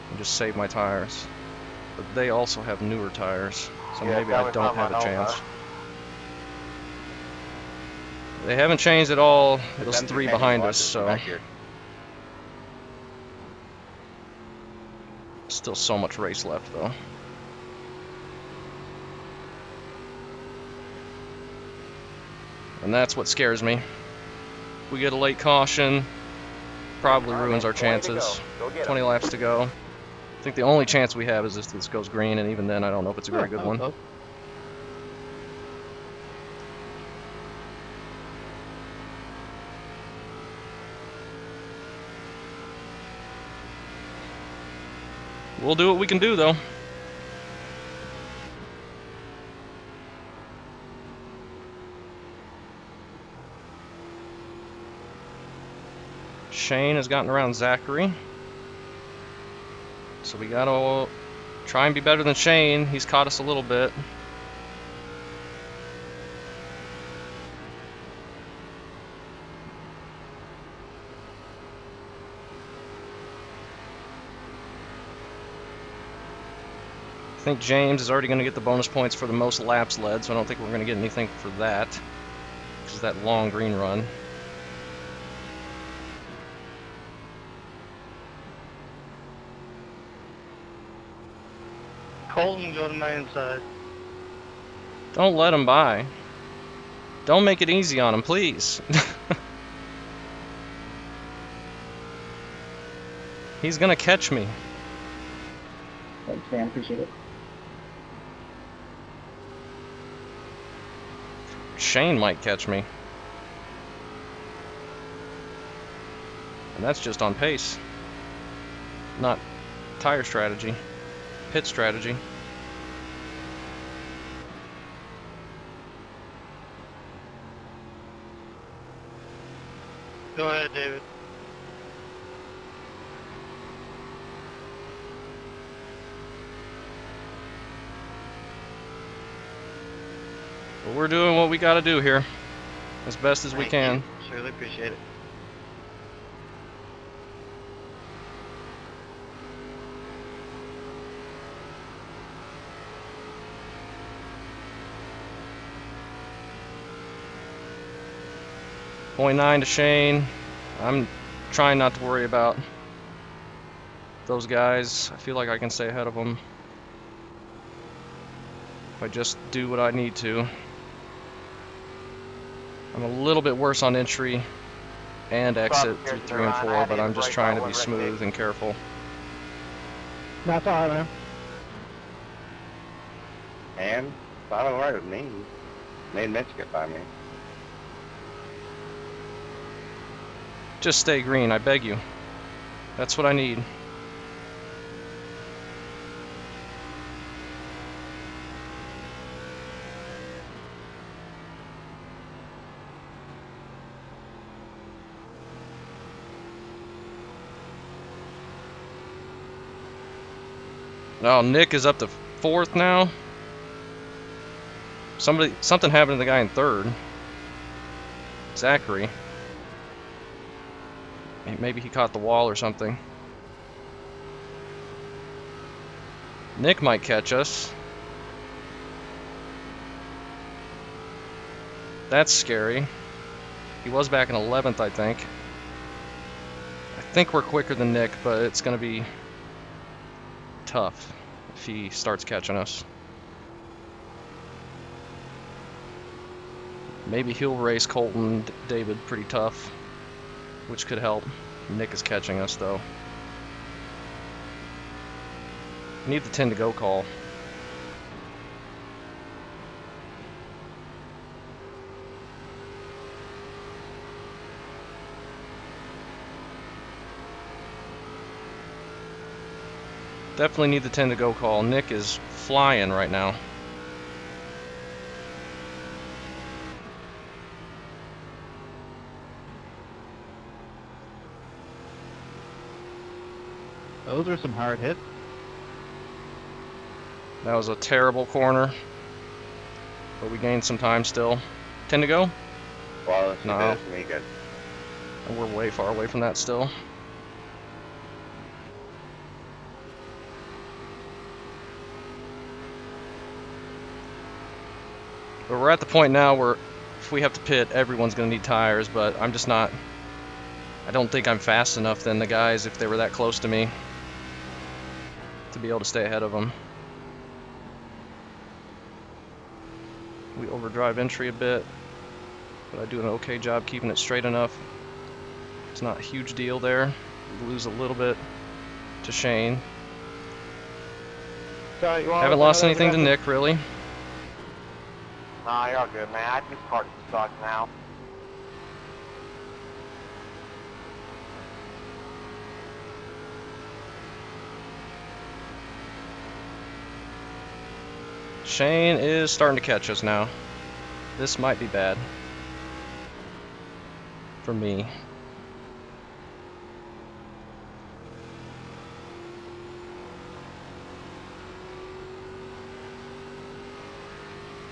and just save my tires. But they also have newer tires, so Yeah, maybe I that don't was have a not my chance. fault, They haven't changed at all, those Them 3 two behind manual us, watches so back here. still so much race left though. And that's what scares me. If we get a late caution, probably ruins our chances. 20 laps to go. I think the only chance we have is if this goes green, and even then I don't know if it's a very good one. We'll do what we can do though. Shane has gotten around Zachary. So we gotta try and be better than Shane. He's caught us a little bit. I think James is already going to get the bonus points for the most laps led, so I don't think we're going to get anything for that. Because that long green run. Colton, go to my inside. Don't let him by. Don't make it easy on him, please. He's gonna catch me. Thanks, man. Appreciate it. Shane might catch me. And that's just on pace. Not tire strategy. Pit strategy. Go ahead, David. But we're doing what we gotta do here. As best as we can. Surely appreciate it. .9 to Shane. I'm trying not to worry about those guys. I feel like I can stay ahead of them if I just do what I need to. I'm a little bit worse on entry and exit through 3 and 4, but I'm just trying to be smooth and careful. That's all right, man. And it's not alright with me. Made Mitch get by me. Just stay green, I beg you. That's what I need. Oh, Nick is up to 4th now. Something happened to the guy in 3rd. Zachary. Maybe he caught the wall or something. Nick might catch us. That's scary. He was back in 11th, I think. I think we're quicker than Nick, but it's going to be tough if he starts catching us. Maybe he'll race Colton and David pretty tough, which could help. Nick is catching us though. We need the 10 to go call. Definitely need the 10 to go call. Nick is flying right now. Those are some hard hits. That was a terrible corner, but we gained some time still. 10 to go? Well, she No. did me good. And we're way far away from that still. But we're at the point now where if we have to pit, everyone's going to need tires, but I'm just not... I don't think I'm fast enough than the guys if they were that close to me to be able to stay ahead of them. We overdrive entry a bit, but I do an okay job keeping it straight enough. It's not a huge deal there. We lose a little bit to Shane. Haven't lost anything to Nick, really. Nah, you're all good, man. This car sucks now. Shane is starting to catch us now. This might be bad for me.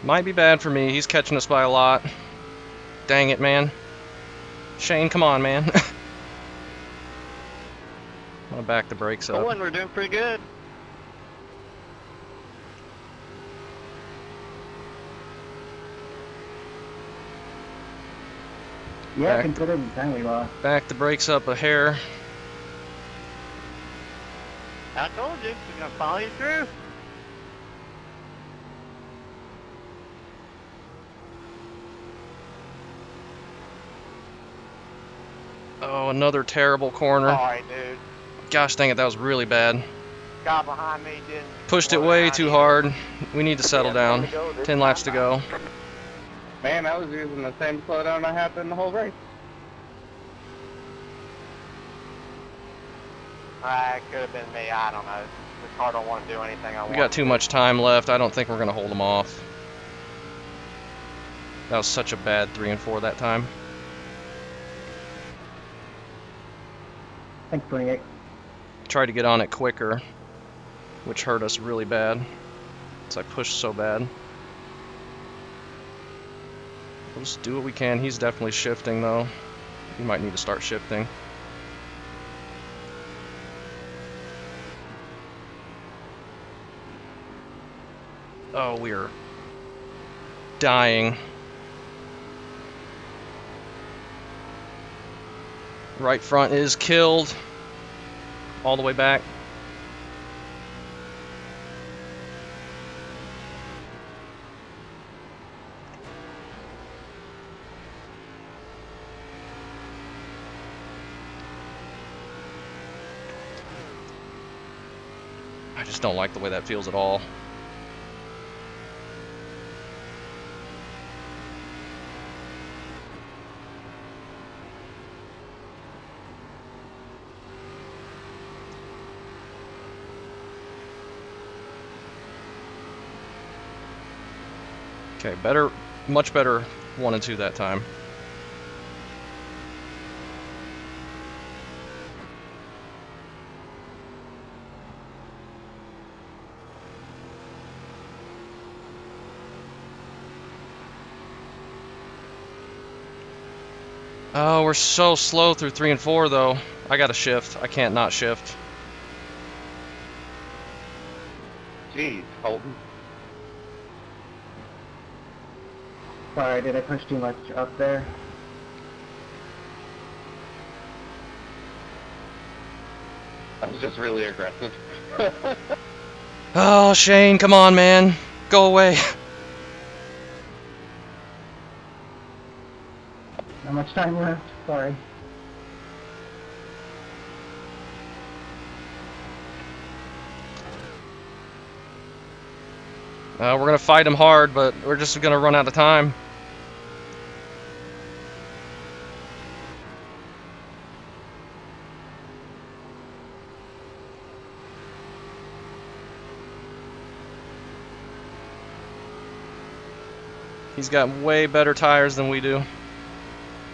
Might be bad for me. He's catching us by a lot. Dang it, man. Shane, come on, man. I'm gonna back the brakes up. We're doing pretty good. Yeah, Back. considering the time we lost. Back the brakes up a hair. I told you, we're gonna follow you through. Oh, another terrible corner. Sorry, dude. Gosh dang it, that was really bad. Guy behind me didn't. Pushed it slow way down too either. hard. We need to settle Yeah, down. time to go this 10 laps to time. go. Man, I was using the same slowdown I had in the whole race. It could have been me. I don't know. This car don't want to do anything I want. We got too much time left. I don't think we're going to hold them off. That was such a bad 3 and 4 that time. Thanks, 28. Tried to get on it quicker, which hurt us really bad. Because I pushed so bad. We'll just do what we can. He's definitely shifting though. He might need to start shifting. Oh, we're dying. Right front is killed. All the way back. I just don't like the way that feels at all. Okay, better, much better 1 and 2 that time. Oh, we're so slow through 3 and 4 though. I gotta shift. I can't not shift. Jeez, Colton. Sorry, did I push too much up there? I was just really aggressive. Oh, Shane, come on, man. Go away. How much time left? Sorry. We're gonna fight him hard, but we're just gonna run out of time. He's got way better tires than we do.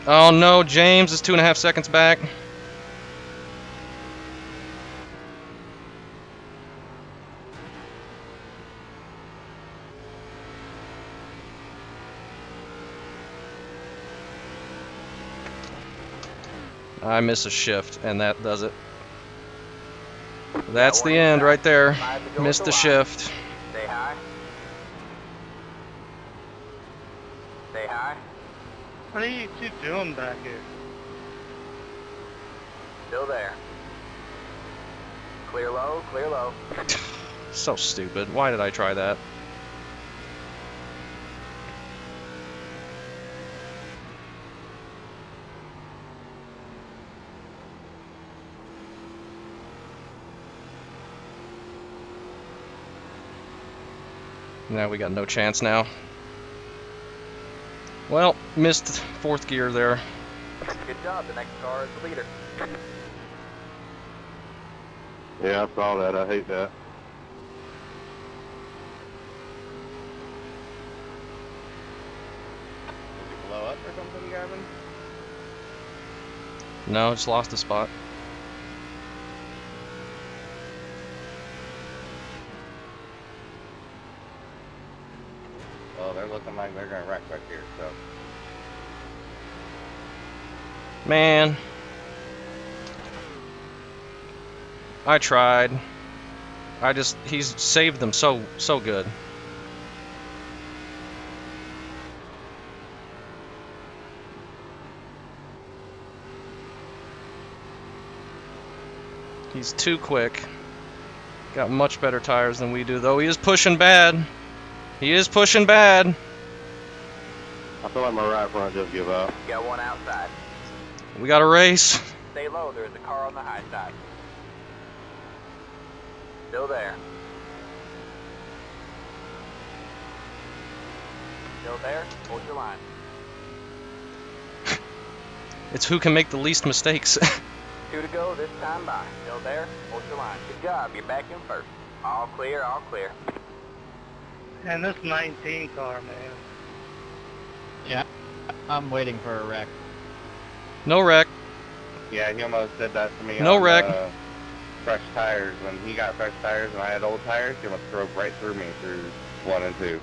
Oh no, James is 2.5 seconds back. I miss a shift, and that does it. That's the end right there. Missed the shift. Stay high. Stay high. What are you two doing back here? Still there. Clear low, clear low. So stupid. Why did I try that? Now we got no chance now. Well, missed 4th gear there. Good job, the next car is the leader. Yeah, I saw that. I hate that. Did you blow up or something, Gavin? No, just lost a spot. Well, they're looking like they're gonna wreck back here, so. Man. I tried. He's saved them so good. He's too quick. Got much better tires than we do, though. He is pushing bad. He is pushing bad. I feel like my right front just give up. You got one outside. We got a race. Stay low, there's a car on the high side. Still there. Still there, hold your line. It's who can make the least mistakes. 2 to go, this time by. Still there, hold your line. Good job, you're back in first. All clear, all clear. And this 19 car, man. Yeah, I'm waiting for a wreck. No wreck. Yeah, he almost did that to me. No on, wreck. Fresh tires. When he got fresh tires and I had old tires, he almost drove right through me through 1 and 2.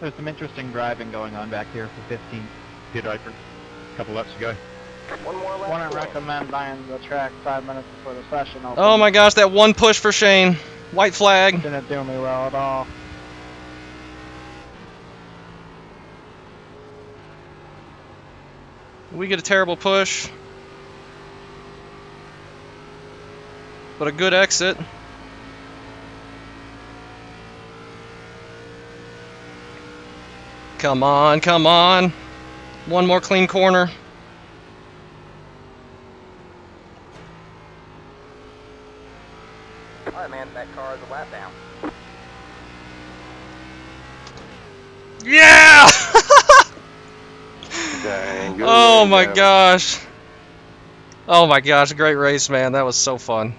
There's some interesting driving going on back here for 15. Hit Apron. A couple laps ago. One more left. Wouldn't recommend buying the track 5 minutes before the session opens. Oh my gosh, that one push for Shane. White flag. Didn't do me well at all. We get a terrible push. But a good exit. Come on, come on. One more clean corner. Alright, man, that car is a lap down. Yeah! Dang, good Oh work, my Gavin. gosh. Oh my gosh, great race, man. That was so fun.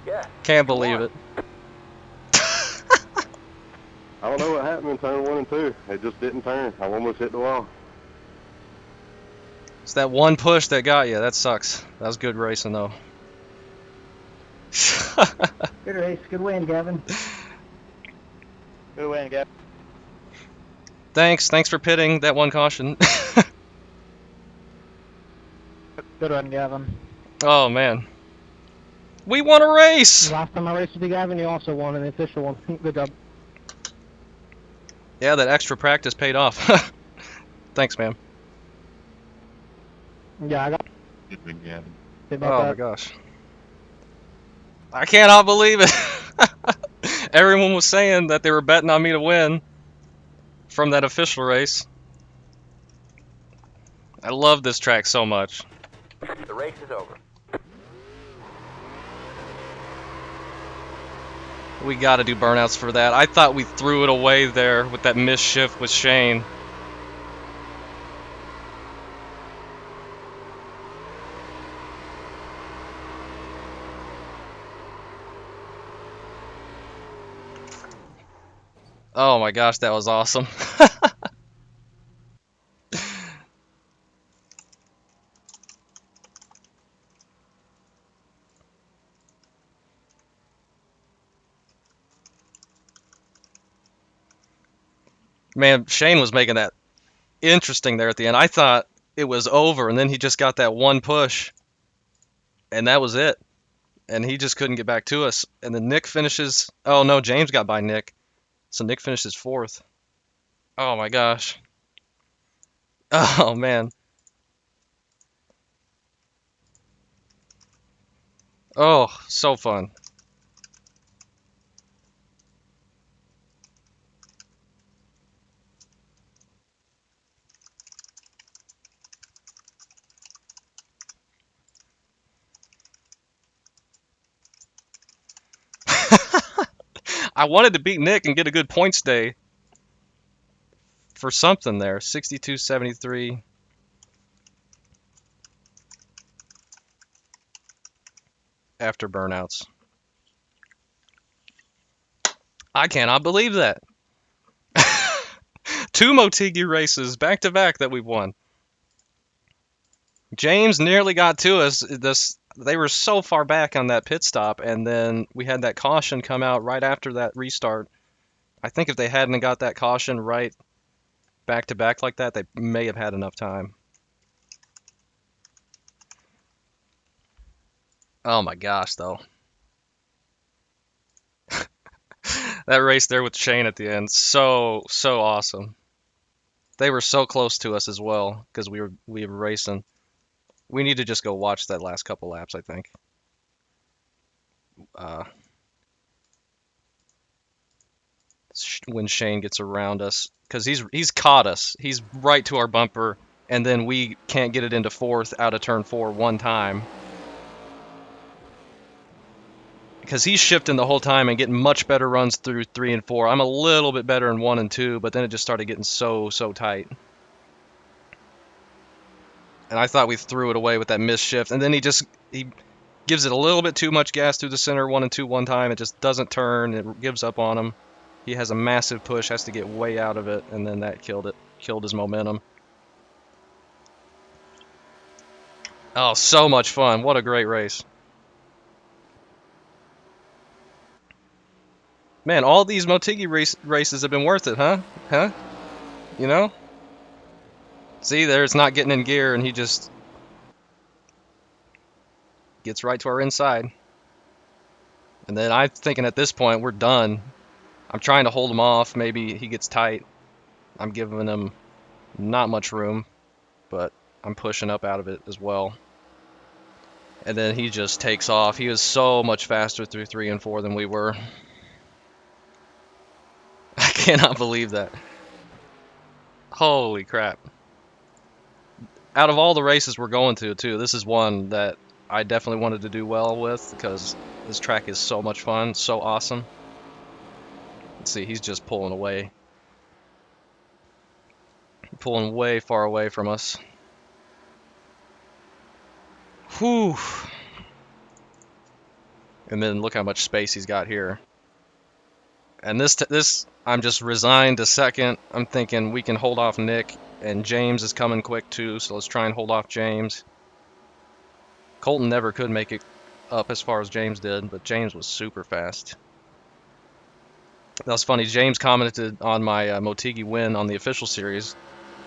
Yeah. Can't believe it. I don't know what happened in turn 1 and 2. It just didn't turn. I almost hit the wall. It's that one push that got you. That sucks. That was good racing, though. Good race. Good win, Gavin. Good win, Gavin. Thanks for pitting that one caution. Good one, Gavin. Oh, man. We won a race! Last time I raced with you, Gavin, you also won an official one. Good job. Yeah, that extra practice paid off. Thanks, man. Yeah, I got Good big Gavin. Oh, my gosh. I cannot believe it. Everyone was saying that they were betting on me to win from that official race. I love this track so much. The race is over. We got to do burnouts for that. I thought we threw it away there with that missed shift with Shane. Oh my gosh, that was awesome. Man, Shane was making that interesting there at the end. I thought it was over, and then he just got that one push, and that was it. And he just couldn't get back to us. And then Nick finishes. Oh no, James got by Nick. So Nick finishes 4th. Oh my gosh. Oh man. Oh, so fun. I wanted to beat Nick and get a good points day for something there. 62-73. After burnouts. I cannot believe that. 2 Motegi races back to back that we've won. James nearly got to us. They were so far back on that pit stop, and then we had that caution come out right after that restart. I think if they hadn't got that caution right back to back like that, they may have had enough time. Oh my gosh, though. That race there with Shane at the end, so awesome. They were so close to us as well because we were racing. We need to just go watch that last couple laps, I think. When Shane gets around us, because he's caught us. He's right to our bumper, and then we can't get it into 4th out of turn 4 one time. Because he's shifting the whole time and getting much better runs through 3 and 4. I'm a little bit better in 1 and 2, but then it just started getting so tight. And I thought we threw it away with that missed shift, and then he gives it a little bit too much gas through the center 1 and 2 one time. It just doesn't turn. It gives up on him. He has a massive push, has to get way out of it, and then that killed his momentum. Oh, so much fun. What a great race. Man, all these Motegi races have been worth it, huh? Huh? You know? See, there it's not getting in gear, and he just gets right to our inside. And then I'm thinking at this point, we're done. I'm trying to hold him off. Maybe he gets tight. I'm giving him not much room, but I'm pushing up out of it as well. And then he just takes off. He was so much faster through 3 and 4 than we were. I cannot believe that. Holy crap. Out of all the races we're going to, too, this is one that I definitely wanted to do well with because this track is so much fun, so awesome. Let's see, he's just pulling away. Pulling way far away from us. Whew. And then look how much space he's got here. And this I'm just resigned to second. I'm thinking we can hold off Nick, and James is coming quick too, so let's try and hold off James. Colton never could make it up as far as James did, but James was super fast. That was funny. James commented on my Motegi win on the official series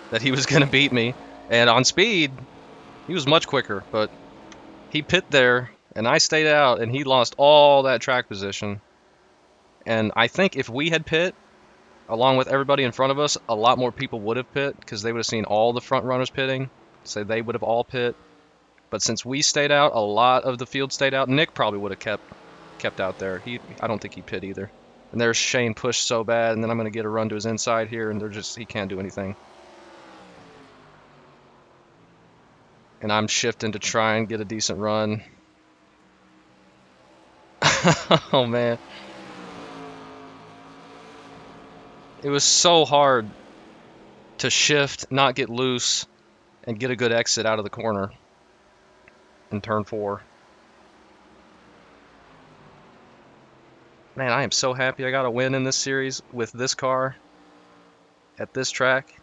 that he was going to beat me, and on speed, he was much quicker, but he pit there, and I stayed out, and he lost all that track position. And I think if we had pit, along with everybody in front of us, a lot more people would have pit, because they would have seen all the front runners pitting, so they would have all pit. But since we stayed out, a lot of the field stayed out. Nick probably would have kept out there. I don't think he pit either. And there's Shane pushed so bad, and then I'm going to get a run to his inside here, and he can't do anything. And I'm shifting to try and get a decent run. Oh, man. It was so hard to shift, not get loose, and get a good exit out of the corner in turn 4. Man, I am so happy I got a win in this series with this car at this track.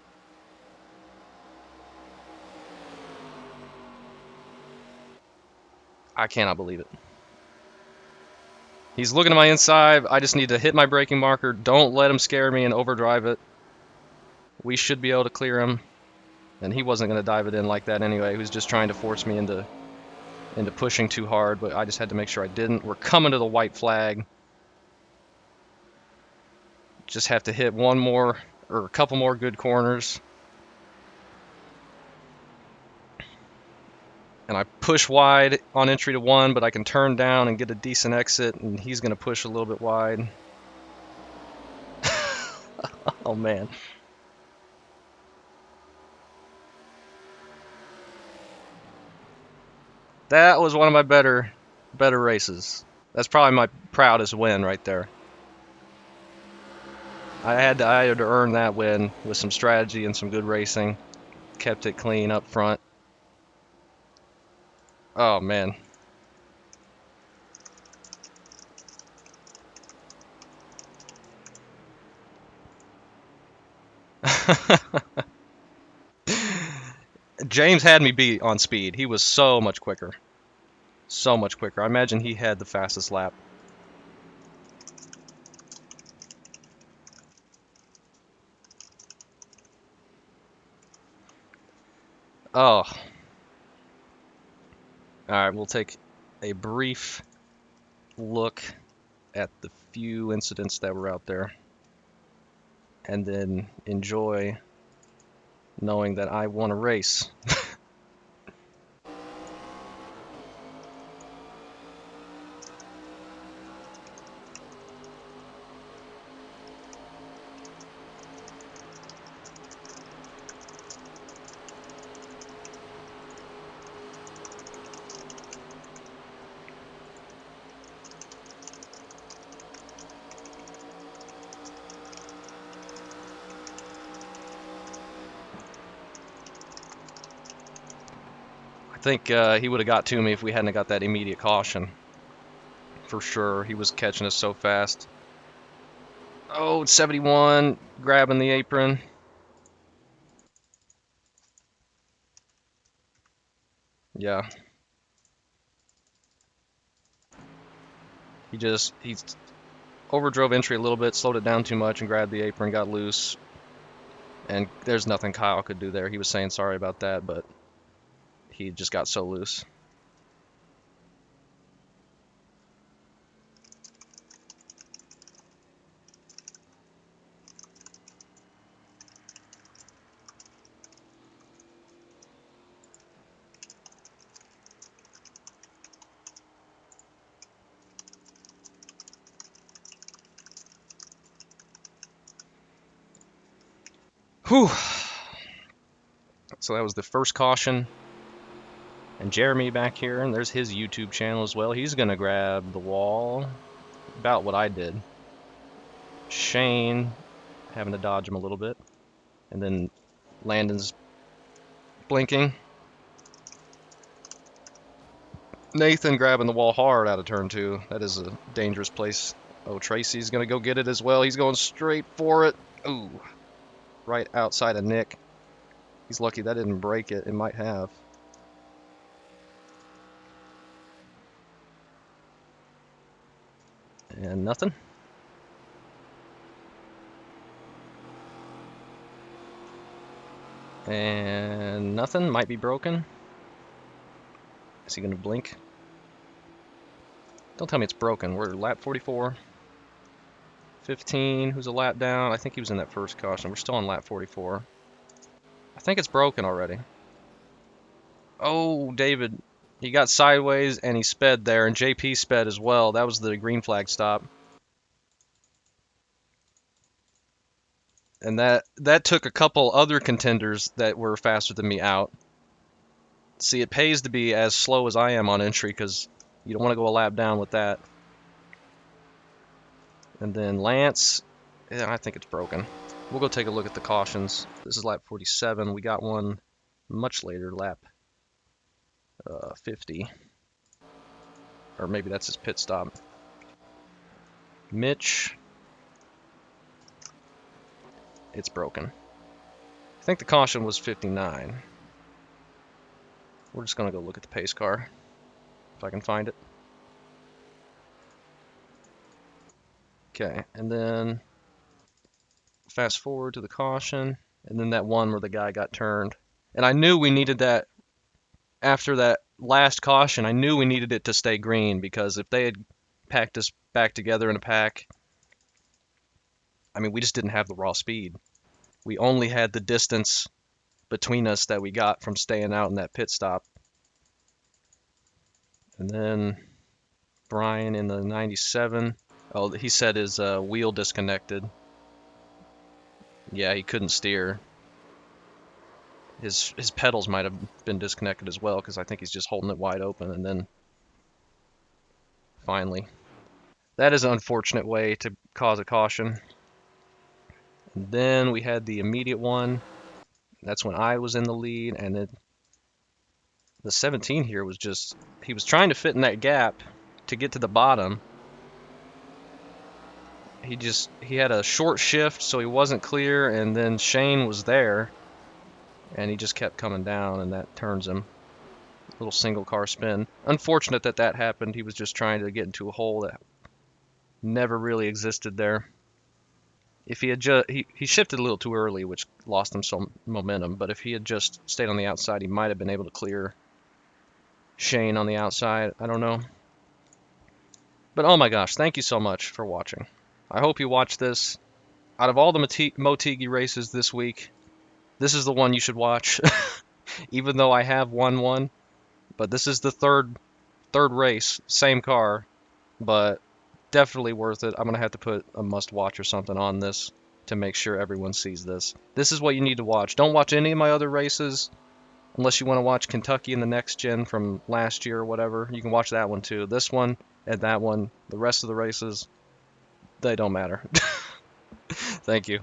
I cannot believe it. He's looking to my inside. I just need to hit my braking marker. Don't let him scare me and overdrive it. We should be able to clear him. And he wasn't going to dive it in like that anyway. He was just trying to force me into pushing too hard, but I just had to make sure I didn't. We're coming to the white flag. Just have to hit one more or a couple more good corners. And I push wide on entry to 1, but I can turn down and get a decent exit, and he's going to push a little bit wide. Oh, man. That was one of my better races. That's probably my proudest win right there. I had to earn that win with some strategy and some good racing. Kept it clean up front. Oh, man. James had me beat on speed. He was so much quicker. So much quicker. I imagine he had the fastest lap. Oh. Alright, we'll take a brief look at the few incidents that were out there. And then enjoy knowing that I won a race. I think he would have got to me if we hadn't got that immediate caution. For sure. He was catching us so fast. Oh, 71, grabbing the apron. Yeah. He overdrove entry a little bit, slowed it down too much, and grabbed the apron, got loose. And there's nothing Kyle could do there. He was saying sorry about that, but he just got so loose. Whew. So that was the first caution. And Jeremy back here, and there's his YouTube channel as well. He's going to grab the wall. About what I did. Shane having to dodge him a little bit. And then Landon's blinking. Nathan grabbing the wall hard out of turn 2. That is a dangerous place Oh, Tracy's going to go get it as well. He's going straight for it. Ooh, right outside of Nick. He's lucky that didn't break it. It might have. And nothing. And nothing. Might be broken. Is he going to blink? Don't tell me it's broken. We're lap 44. 15. Who's a lap down? I think he was in that first caution. We're still on lap 44. I think it's broken already. Oh, David. He got sideways and he sped there. And JP sped as well. That was the green flag stop. And that took a couple other contenders that were faster than me out. See, it pays to be as slow as I am on entry because you don't want to go a lap down with that. And then Lance, yeah, I think it's broken. We'll go take a look at the cautions. This is lap 47. We got one much later, lap 50. Or maybe that's his pit stop. Mitch. It's broken. I think the caution was 59. We're just going to go look at the pace car, if I can find it. Okay, and then fast forward to the caution, and then that one where the guy got turned. And I knew we needed that after that last caution. I knew we needed it to stay green because if they had packed us back together in a pack, I mean, we just didn't have the raw speed. We only had the distance between us that we got from staying out in that pit stop. And then Brian in the 97. Oh, he said his wheel disconnected. Yeah, he couldn't steer. His pedals might have been disconnected as well because I think he's just holding it wide open. And then finally, that is an unfortunate way to cause a caution. And then we had the immediate one. That's when I was in the lead, and then the 17 here was just, he was trying to fit in that gap to get to the bottom. He had a short shift, so he wasn't clear, and then Shane was there, and he just kept coming down, and that turns him. Little single car spin. Unfortunate that that happened. He was just trying to get into a hole that never really existed there. If he had he shifted a little too early, which lost him some momentum, but if he had just stayed on the outside, he might have been able to clear Shane on the outside. I don't know. But oh my gosh, thank you so much for watching. I hope you watch this. Out of all the Motegi races this week, this is the one you should watch. Even though I have won one, but this is the third race, same car, but definitely worth it. I'm gonna have to put a must watch or something on this to make sure everyone sees this. This is what you need to watch. Don't watch any of my other races unless you want to watch Kentucky in the next gen from last year or whatever. You can watch that one too. This one and that one. The rest of the races, they don't matter. Thank you.